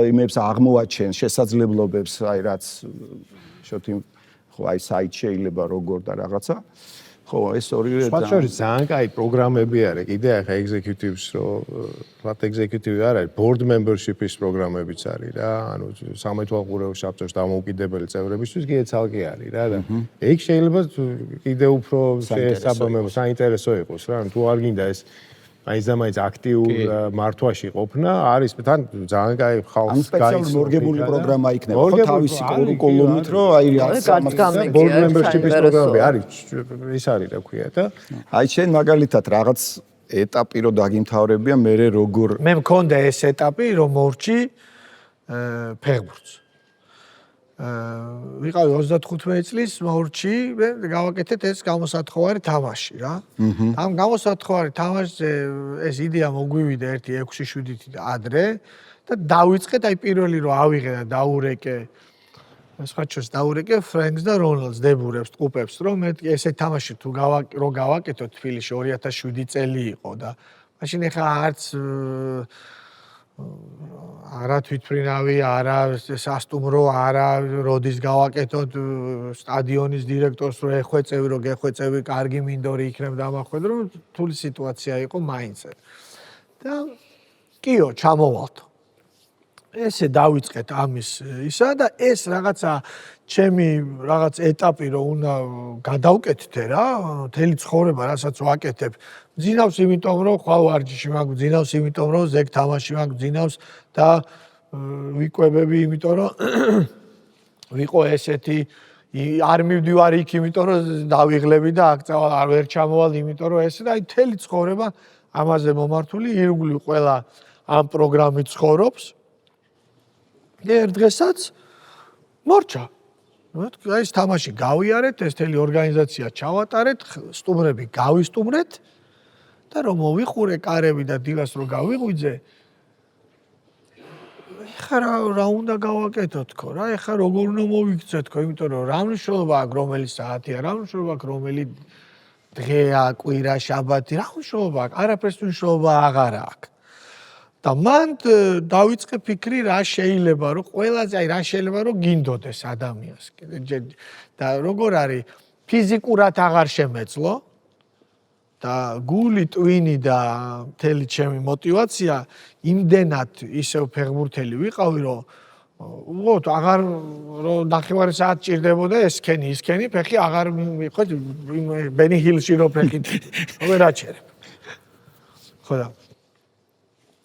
იმებს აღმოაჩენს შესაძლებლობებს, აი რაც შოთი ხო აი საით შეიძლება როგორ და რაღაცა. ხო, ეს ორივე სხვა შორის ძალიან კაი პროგრამები არის. კიდე ახლა executives რო ვთქვათ executive არ არის, board membership-ის პროგრამებიც არის რა. ანუ სამეთვალყურეო საბჭოს დამოუკიდებელი წევრებისთვის კიდე ცალკე არის რა და ეგ შეიძლება კიდე უფრო შესაბამებო საინტერესო იყოს რა. თუ არ გინდა ეს მაინც აქტიურ მართვაში ყოფნა, არის თან ძალიან კაი ხალხს ამ სპეციალური მორგებული პროგრამა იქნება ხო თავისი კურიკულუმით, რომ აი board membership-ის პროგრამები არის, ის არის რა ქვია და აი შენ მაგალითად რაღაც ეტაპი რო დაგიმთავრებია, მე როგორ მე მქონდა ეს ეტაპი, რომ მორჩი ფეხბურთს. ვიყავი 35 წლის მორჩი, მე გავაკეთეთ ეს გამოსათხოვარი თამაში რა. ამ გამოსათხოვარი თამაშზე ეს იდეა მოგვივიდა 1-6-7 ადრე და დავიწყეთ აი პირველი რო ავიღე და დაურეკე სხვაჩოს დაურეკე ფრენკს და რონალდს დებურებს, ტყუპებს, რომ მე ესე თამაში თუ გავაკეთო თბილისში 2007 წელი იყო და მაშინ ეხა არც არა თვითფრინავი, არა სასტუმრო, არა როდის გავაკეთოთ სტადიონის დირექტორს რო ეხვეწევი, რო გეხვეწევი, კარგი მინდორი იქნებ დამახვედრო, რომ რთული სიტუაცია იყო მაინც. და კიო, ჩამოვალთო. ესე დავიწყეთ ამის ისა და ეს რაღაცა ჩემი რაღაც ეტაპი რო უნდა გადავკეთდე რა, მთელი ცხოვრება რასაც ვაკეთებ. ძინავს იმიტომ რომ ხვალ ვარჯიში მაქვს, ძინავს იმიტომ რომ ზეგ თამაში მაქვს, ძინავს და ვიკვებები იმიტომ რომ ვიყო ესეთი არ მივდივარ იქ იმიტომ რომ დავიღლები და აქ წავალ არ ვერ ჩამოვალ იმიტომ რომ ესე და აი მთელი ცხოვრება ამაზე მომართული ირგვლივ ყველა ამ პროგრამით ცხოვრობს. ერთ დღესაც მორჩა. აი ეს თამაში გავიარეთ, ეს მთელი ორგანიზაცია ჩავატარეთ, სტუმრები გავისტუმრეთ და რომ მოვიხურე კარები და დილას რო გავიღვიძე, ეხლა რა უნდა გავაკეთო თქო რა, ეხლა როგორ უნდა მოვიქცე თქო, იმიტომ რომ რა მნიშვნელობა აქვს რომელი საათია, რა მნიშვნელობა აქვს რომელი დღეა, კვირა, შაბათი, რა მნიშვნელობა აქვს, არაფერს მნიშვნელობა აღარ აქვს. და მან დავიწყე ფიქრი რა შეიძლება რომ ყველაზე აი რა შეიძლება რომ გინდოდეს ადამიანს და როგორ არის ფიზიკურად აღარ შემეძლო და გული ტვინი და მთელი ჩემი мотиваცია იმდენად ისევ ფეხბურთელი ვიყავი რომ უყოთ აღარ რომ ნახევარი საათი ჭირდებოდა ესქენი ფეხი აღარ ხო ბენი ჰილში რო ფეხი ვერ აჩერებ ხო და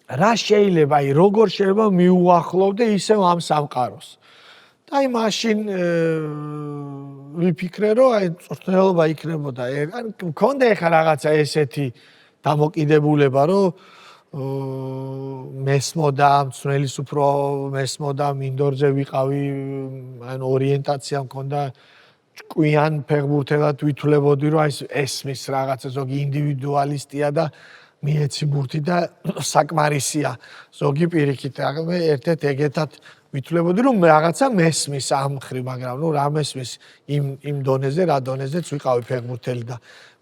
რა შეიძლება აი როგორ შეიძლება მიუახლოვდე ისევ ამ სამყაროს და აი მაშინ ვიფიქრე რომ აი წვრთნელობა იქნებოდა ან მქონდა ეხა რაღაცა ესეთი დამოკიდებულება რომ მესმოდა მწვრთნელის უფრო მესმოდა მინდორზე ვიყავი ან ორიენტაცია მქონდა ჭკვიან ფეხბურთელად ვითვლებოდი რომ აი ესმის რაღაცა ზოგი ინდივიდუალისტია და მიეცი ბურთი და საკმარისია ზოგი პირიქით მე ერთ-ერთ ეგეთად ვითვლებოდი რომ რაღაცა მესმის ამ ხრი მაგრამ ნუ რა მესმის იმ დონეზე რა დონეზეც ვიყავი ფეხბურთელი და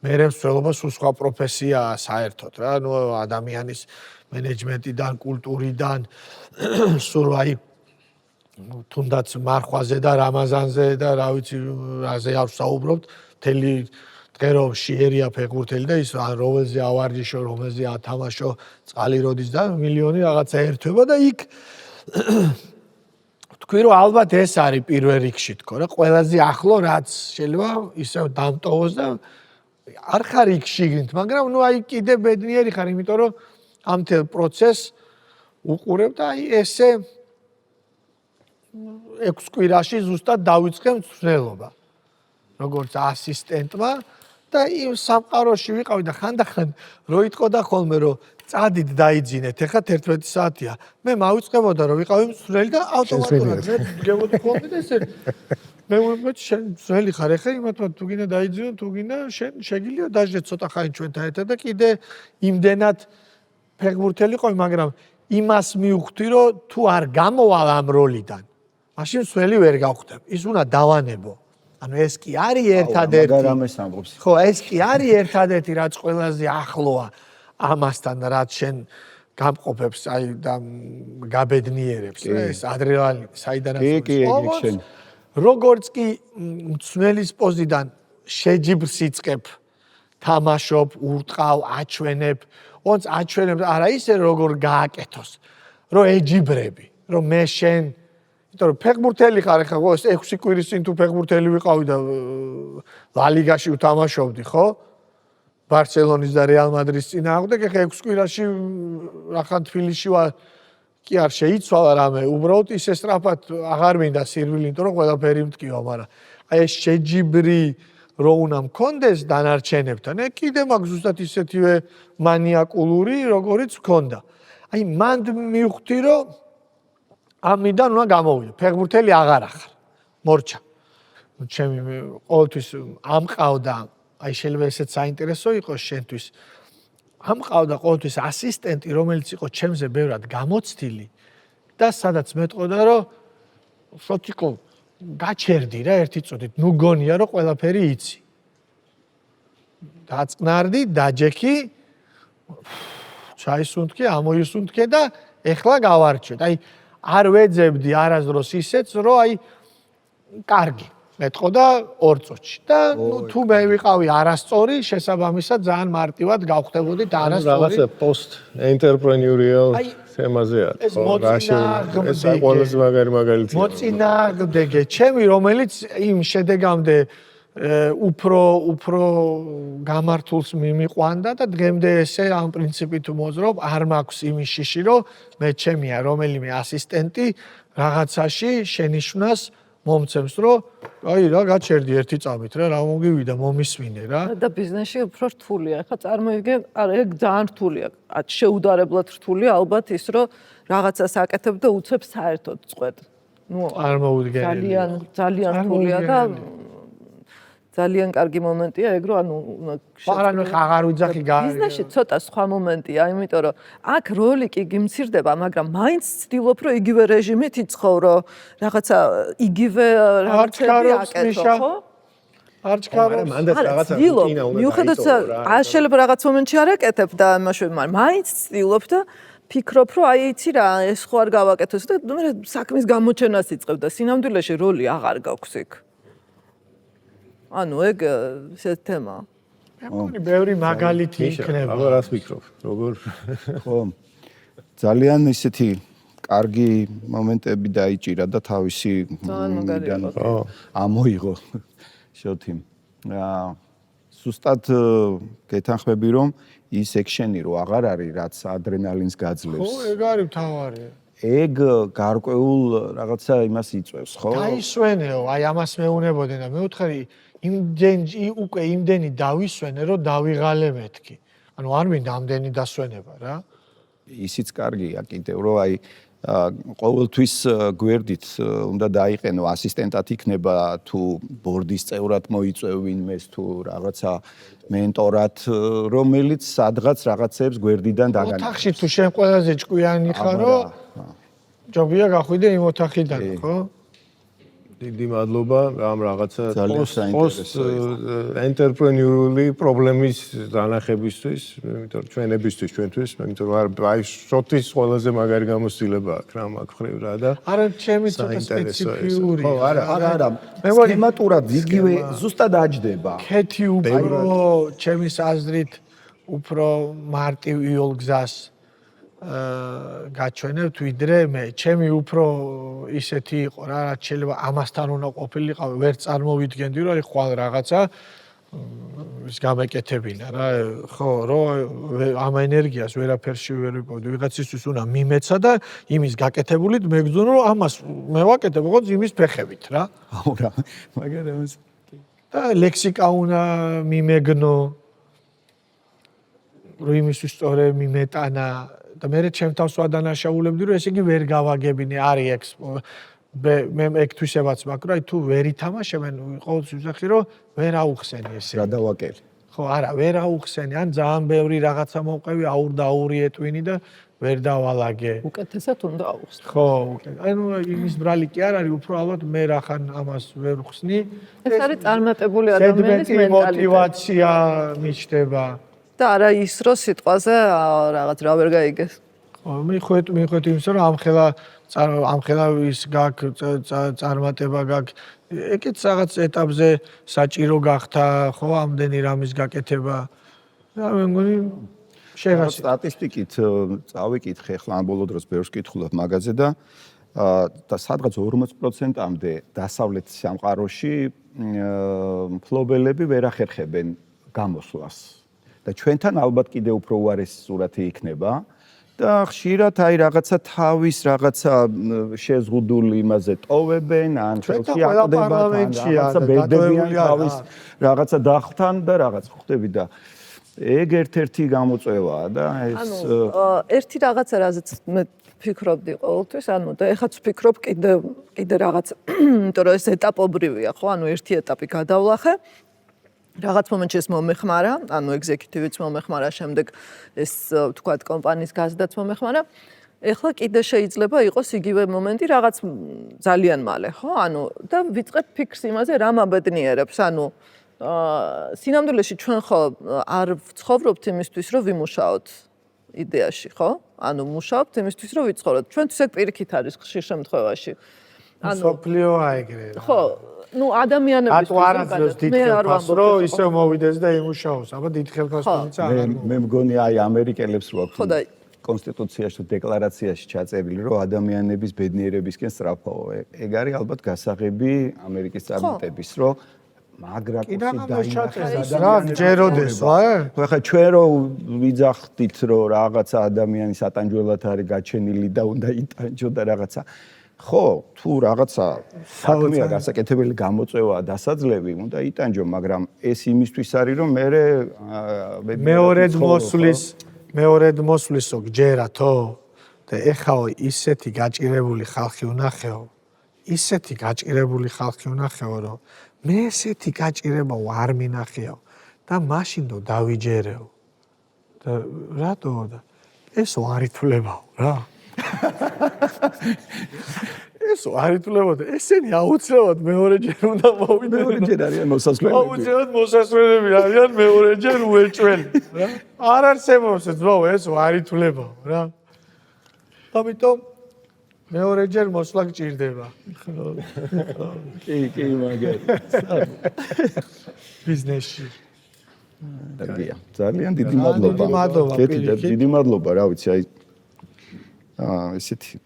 მე მსვლელობა სულ სხვა პროფესიაა საერთოდ რა ნუ ადამიანის მენეჯმენტიდან კულტურიდან სულ აი თუნდაც მარხვაზე და რამაზანზე და რა ვიცი რაზე არ ვსაუბრობთ მთელი დღე რომ შეერია ფეხბურთელი და ის რომელზე ავარჯიშო, რომელზე ათამაშო, წყალი როდის და მილიონი რაღაცა ერთვება და იქ თქვი რომ ალბათ ეს არის პირველ რიგში თქო რა ყველაზე ახლო რაც შეიძლება ისევ დამტოვოს და არ ხარ იქ შიგნით, მაგრამ ნუ აი კიდე ბედნიერი ხარ, იმიტომ რომ ამ თელ პროცესს უყურებ და აი ესე 6 კვირაში ზუსტად დავიწყე მწვრთნელობა. როგორც ასისტენტმა და იმ სამყაროში ვიყავი და ხანდახან რო იტყოდა ხოლმე რომ წადით დაიძინეთ, ეხლა 11 საათია. მე მავიწყებოდა რომ ვიყავი მწვრთნელი და ავტომატურად მე გემოდი ხოლმე და ესე მე ვამბობ შენ მწვრთნელი ხარ, ეხლა იმათმა თუ გინდა დაიძინო, თუ გინდა შენ შეგიძლია დაჟე ცოტა ხანი ჩვენთან ერთად და კიდე იმდენად ფეხბურთელი ყავი, მაგრამ იმას მივხვდი რომ თუ არ გამოვალ ამ როლიდან, მაშინ მწვრთნელი ვერ გავხდებ. ის უნდა დავანებო. ანუ ეს კი არის ერთადერთი. მაგრამ ეს ამბობს. ხო, ეს კი არის ერთადერთი, რაც ყველაზე ახლოა ამასთან, რაც შენ გამყოფებს, აი და გაბედნიერებს, ეს ადრენალინი, საიდანაც კი, როგორც კი მწვრთნელის პოზიდან შეჯიბრს იწყებ თამაშობ, ურტყავ, აჩვენებ, ონც აჩვენებ არა ისე როგორ გააკეთოს, რომ ეჯიბრები, რომ მე შენ იმიტომ რომ ფეხბურთელი ხარ ხა 6 კვირის წინ თუ ფეხბურთელი ვიყავი და ლა ლიგაში ვთამაშობდი, ხო? ბარსელონის და რეალ მადრიდის წინააღმდეგ, ეხა 6 კვირაში რახან თბილისში ვარ, კი არ შეიცვალა რამე, უბრალოდ ისე სწრაფად აღარ მინდა სირვილი, იმიტომ რომ ყველაფერი მткиვა, მაგრამ აი ეს შეჯიბრი რო უნდა მქონდეს დანარჩენებთან, კიდე მაქვს ზუსტად ისეთივე მანიაკულური, როგორიც მქონდა. აი მანდ მივხვდი, რომ ამიდან უნდა გამოვიდე. ფეხბურთელი აღარ ახარ. მორჩა. ჩემი ყოველთვის ამყავდა, აი შეიძლება ესეც საინტერესო იყოს შენთვის. ამყავდა ყოველთვის ასისტენტი, რომელიც იყო ჩემზე ბევრად გამოცდილი და სადაც მეტყოდა, რომ სოთიკო გაჩერდი რა ერთი წუთით, ნუ გონია რომ ყველაფერი იცი. დაწყნარდი, დაჯექი, ჩაისუნთქე, ამოისუნთქე და ეხლა გავარჩევ. აი არ ვეძებდი არასდროს ისეც, რომ აი კარგი მეტყოდა 2 წუთში და ნუ თუ მე ვიყავი არასწორი, შესაბამისად ძალიან მარტივად გავხდებოდი და არასწორი. რაღაცა post entrepreneurial თემაზე არის. ეს მოწინააღმდეგე. ეს ყველაზე მაგარი მაგალითია. მოწინააღმდეგე ჩემი, რომელიც იმ შედეგამდე უფრო გამართულს მიმიყვანდა და დღემდე ესე ამ პრინციპით მოძრაობ, არ მაქვს იმის შიში, რომ მე ჩემია რომელიმე ასისტენტი რაღაცაში შენიშვნას მომცემს, რომ აი რა გაჩერდი ერთი წამით რა, რა მოგივიდა, მომისმინე რა. და ბიზნესში უფრო რთულია. ახლა წარმოიდგენ, არა, ეგ ძალიან რთულია. შეუდარებლად რთულია ალბათ ის, რომ რაღაცას აკეთებ და უცებ საერთოდ წყვეტ. ნუ არ მოუდგენელი. ძალიან რთულია და ძალიან კარგი მომენტია ეგ, რომ ანუ მაგრამ აღარ ვიძახი ბიზნესში ცოტა სხვა მომენტია, იმიტომ რომ აქ როლი კი გიმცირდება, მაგრამ მაინც ცდილობ, რომ იგივე რეჟიმით იცხოვრო, რაღაცა იგივე რაღაცები აკეთო, ხო? არ ჩქარობს. მანდაც რაღაცა რუტინა უნდა მიუხედავად არ შეიძლება რაღაც მომენტში არ აკეთებ და იმაში, მაგრამ მაინც ცდილობ და ფიქრობ, რომ აი იცი რა, ეს ხო არ გავაკეთოს და მე საქმის გამოჩენას იწყებ და სინამდვილეში როლი აღარ გაქვს იქ. ანუ ეგ ეს თემაა. მე მგონი ბევრი მაგალითი იქნება. აბა რას ვფიქრობ? როგორ ხო. ძალიან ისეთი კარგი მომენტები დაიჭირა და თავისი ამოიღო შოთი. სუსტად გეთანხმები რომ ის ექშენი რო აღარ არის, რაც ადრენალინს გაძლევს. ხო, ეგ არის მთავარი. ეგ გარკვეულ რაღაცა იმას იწვევს, ხო? დაისვენეო, აი ამას მეუნებოდნენ და მეუთხარი უკვე იმდენი დავისვენე, რომ დავიღალე მეთქი. ანუ არ მინდა ამდენი დასვენება რა. ისიც კარგია კიდევ, რომ აი ყოველთვის გვერდით უნდა დაიყენო ასისტენტად იქნება თუ ბორდის წევრად მოიწვევ ვინმეს თუ რაღაცა მენტორად, რომელიც სადღაც რაღაცებს გვერდიდან დაგანახავს. ოთახში თუ შენ ყველაზე ჭკვიანი ხარო, ჯობია გახვიდე იმ ოთახიდან, ხო? დიდი მადლობა ამ რაღაცა post entrepreneurial პრობლემის დანახებისთვის, იმიტომ რომ ჩვენებისთვის, ჩვენთვის, იმიტომ რომ აი შოთის ყველაზე მაგარი გამოცდილება აქვს რა მაგ ხრივ რა და არა, ჩემი ცოტა სპეციფიური. ხო, არა. სქემატურად იგივე ზუსტად აჯდება. ქეთი უფრო ჩემის აზრით უფრო მარტივ იოლ გზას გაჩვენებთ ვიდრე მე. ჩემი უფრო ისეთი იყო რა, რაც შეიძლება ამასთან უნდა ყოფილიყავი, ვერ წარმოვიდგენდი რომ აი ხვალ რაღაცა ის გამეკეთებინა რა, ხო, რომ ამ ენერგიას ვერაფერში ვერ ვიპოვდი. ვიღაცისთვის უნდა მიმეცა და იმის გაკეთებულით მეგზნო რომ ამას მე ვაკეთებ როგორც იმის ფეხებით რა. აუ რა, მაგრამ ეს და ლექსიკა უნდა მიმეგნო რომ იმისთვის სწორე მიმეტანა და მე ჩემ თავს ვადანაშაულებდი რომ ესე იგი ვერ გავაგებინე არის ექსპო მე ეგთვისებაც მაქვს რომ აი თუ ვერ ითამაშებენ ყოველთვის ვიზახი რომ ვერ აუხსენი ესე რა დავაკელი. ხო არა ვერ აუხსენი ან ძალიან ბევრი რაღაცა მოვყევი აური ეტვინი და ვერ დავალაგე უკეთესად უნდა აუხსნი. ხო ანუ იმის ბრალი კი არ არის უფრო ალბათ მე რახან ამას ვერ ვხსნი ეს არის წარმატებული ადამიანის მენტალიტეტი მოტივაცია მიჩნდება და არა ის რომ სიტყვაზე რაღაც რა ვერ გაიგეს. მიხვეთ იმის რომ ამხელა ის გაქვს წარმატება გაქვს ეგეც რაღაც ეტაპზე საჭირო გახდა ხო ამდენი რამის გაკეთება და მე მგონი შეგასწავლე სტატისტიკით წავიკითხე ხლა ამ ბოლო დროს ბევრს კითხულობ მაგაზე და სადღაც 40%-მდე დასავლეთ სამყაროში მფლობელები ვერ ახერხებენ გამოსვლას და ჩვენთან ალბათ კიდე უფრო უარესი სურათი იქნება და ხშირად აი რაღაცა თავის რაღაცა შეზღუდული იმაზე ტოვებენ ან ხელში აყდებათ რაღაცა ბერდებიან თავის რაღაცა დახთან და რაღაც ხვდები და ეგ ერთ-ერთი გამოწვევაა და ეს ერთი რაღაცა რაზეც მე ფიქრობდი ყოველთვის ანუ და ეხაც ვფიქრობ კიდე რაღაც იმიტომ რომ ეს ეტაპობრივია ხო ანუ ერთი ეტაპი გადავლახე რაღაც მომენტში ეს მომეხმარა, ანუ ეგზეკუტივიც მომეხმარა, შემდეგ ეს თქვათ კომპანიის გაზდაც მომეხმარა. ეხლა კიდე შეიძლება იყოს იგივე მომენტი რაღაც ძალიან მალე, ხო? ანუ და ვიწყებ ფიქრს იმაზე, რა მაბედნიერებს, ანუ სინამდვილეში ჩვენ ხო არ ვცხოვრობთ იმისთვის, რომ ვიმუშაოთ იდეაში, ხო? ანუ მუშაობთ იმისთვის, რომ ვიცხოვროთ. ჩვენთვის ეგ პირიქით არის ხშირ შემთხვევაში. ანუ სოფლიოა ეგრე. ხო ну ადამიანების რატო არ აძლევს დიდხილფას რომ ისე მოვიდეს და იმუშაოს აბა დიდხილფას თუმცა მე მგონი აი ამერიკელებს რო აქვს კონსტიტუციაში თუ დეკლარაციაში ჩაწერილი რომ ადამიანების ბედნიერებისკენ სწრაფაო ეგ არის ალბათ გასაღები ამერიკის წარმატების რომ მაგრა კურსი დაინახეს რა ჯეროდეს ხო ხა ჩვენ რო ვიძახდით რომ რაღაცა ადამიანი სატანჯველად არის გაჩენილი და უნდა იტანჯო და რაღაცა ხო, თუ რაღაცა საქმეა გასაკეთებელი გამოწვევა დასაძლევი, უნდა იტანჯო, მაგრამ ეს იმისთვის არის, რომ მეორედ მოსვლისო გჯერათო და ეხაო ისეთი გაჭირებული ხალხი უნახეო, რომ მე ესეთი გაჭირება არ მინახეო და მაშინდო დავიჯერეო. და რატო და ესო არ ითვლებაო რა. ესო არ ითვლებოდა ესენი აუცილებლად მეორეჯერ უნდა მოვიდნენ მეორეჯერ არიან მოსასვლელები აუცილებლად მოსასვლელები არიან მეორეჯერ უეჭველი რა არ არსებობს ეს ბაო ესო არ ითვლება რა ამიტომ მეორეჯერ მოსვლა გჭირდება კი მაგარი ბიზნესში ძალიან დიდი მადლობა დიდი მადლობა რა ვიცი აი ესეთი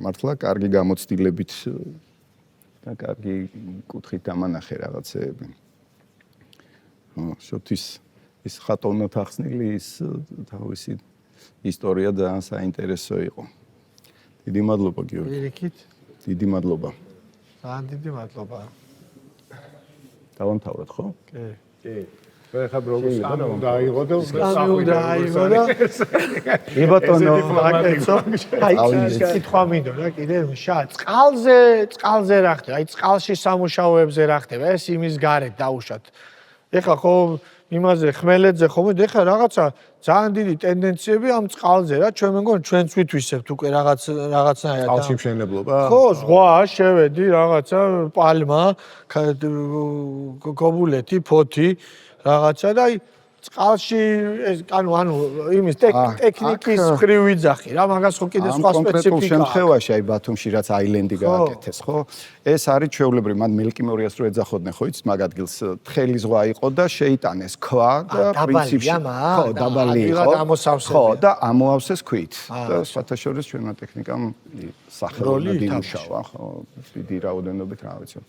მართლა კარგი გამოცდილებით და კარგი კუთხით დამანახე რაღაცეები. შოთის ის ხატოვნად ახსნილი ის თავისი ისტორია ძალიან საინტერესო იყო. დიდი მადლობა გიორგი. პირიქით. დიდი მადლობა. ძალიან დიდი მადლობა. დავამთავროთ ხო? კი. მე ხა ბროგოს უნდა აიღო და კი ბატონო აი კითხვა მინდო რა კიდე წყალზე რა ხდება აი წყალში სამუშაოებზე რა ხდება ეს იმის გარეთ დაუშვათ ეხლა ხო იმაზე ხმელეთზე ხომ ეხლა რაღაცა ძალიან დიდი ტენდენციები ამ წყალზე რა ჩვენ მეგონი ჩვენც ვითვისებთ უკვე რაღაცნაირად წყალში მშენებლობა ხო ზღვა შევედი რაღაცა პალმა გოგულეთი ფოთი რაღაცა და აი წყალში ეს ანუ იმის ტექნიკის მხრივ ვიძახი რა მაგას ხო კიდე სხვა სპეციფიკაა კონკრეტულ შემთხვევაში აი ბათუმში რაც აილენდი გააკეთეს ხო ეს არის ჩვეულებრივი მან მელკი მორიას რო ეძახოდნენ ხო იცით მაგ ადგილს თხელი ზღვა იყო და შეიტანეს ქვა და პრინციპში ხო დაბალი იყო ხო და ამოავსეს ქვით და სხვათა შორის ჩვენმა ტექნიკამ სახელოვნად იმუშავა ხო დიდი რაოდენობით რა ვიცი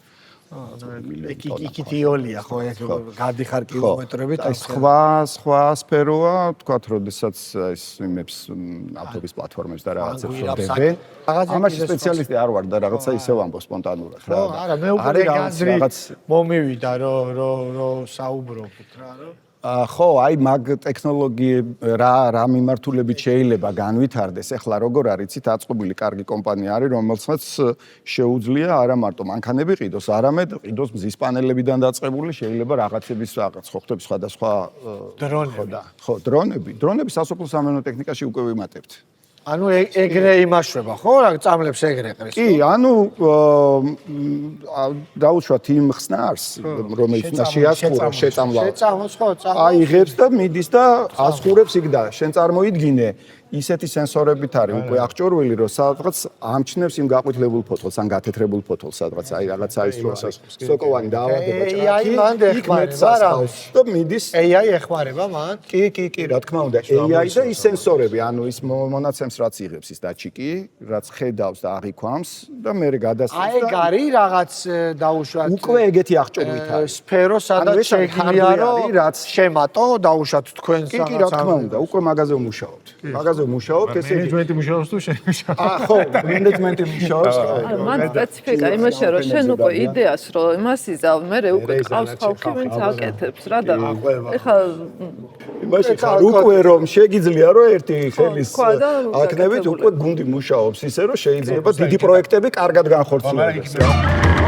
იქით იოლია ხო ეს გადიხარ კილომეტრებით აი სხვა სფეროა თქვათ როდესაც ეს იმებს ავტობის პლატფორმებს და რაღაცებს შევდებენ ამაში სპეციალისტი არ ვარ და რაღაცა ისევ ამბობ სპონტანურად რა არა მე უკვე გაზრი მომივიდა რომ საუბრობთ რა რომ ხო, აი მაგ ტექნოლოგიები რა მიმართულებით შეიძლება განვითარდეს. ეხლა როგორ არიცით, აწყობილი კარგი კომპანია არის, რომელსაც შეუძლია არა მარტო მანქანები ყიდოს, არამედ ყიდოს მზის პანელებიდან დაწყებული, შეიძლება რაღაცების რაღაც ხვდები სხვადასხვა დრონები. ხო, დრონები სასოფლო სამეურნეო ტექნიკაში უკვე ვიმატებთ. ანუ ეგრე იმაშვება, ხო? რა წამლებს ეგრე ყრის. კი, ანუ დაუშვათ იმ ხსნარს, რომელიც უნდა შეასხუროს შეწამლა. შეწამოს ხო, აიღებს და მიდის და ასხურებს იქ და შენ წარმოიდგინე ისეთი სენსორებით არის უკვე აღჭურვილი, რომ სადღაც ამჩნევს იმ გაყვითლებულ ფოთოლს, ან გათეთრებულ ფოთოლს, სადღაც აი რაღაცა ის რო სოკოვანი დაავადება ჭრაკი, იქ მეცასხავს და მიდის AI ეხმარება მან? კი, რა თქმა უნდა, AI და ის სენსორები, ანუ ის მონაცემს რაც იღებს ის დაჩიკი, რაც ხედავს და აღიქვამს და მე გადასცემს აი გარი რაღაც დაუშვათ უკვე ეგეთი აღჭურვით არის. სფერო სადაც შეგვიძლია რომ შემატო დაუშვათ თქვენ კი, რა თქმა უნდა, უკვე მაგაზე ვმუშაობთ. მაგაზე ვმუშაობთ, ესე იგი მენეჯმენტი მუშაობს თუ შენ მუშაობ? ხო, მენეჯმენტი მუშაობს. მან სპეციფიკა იმაშია რომ შენ უკვე იდეას რომ იმას იზავ, მე უკვე ყავს ხალხი ვინც აკეთებს რა და ეხლა იმაში ხარ უკვე რომ შეგიძლია რომ ერთი ხელის აკნებით უკვე გუნდი მუშაობს ისე რომ შეიძლება დიდი პროექტები კარგად განხორციელდეს რა.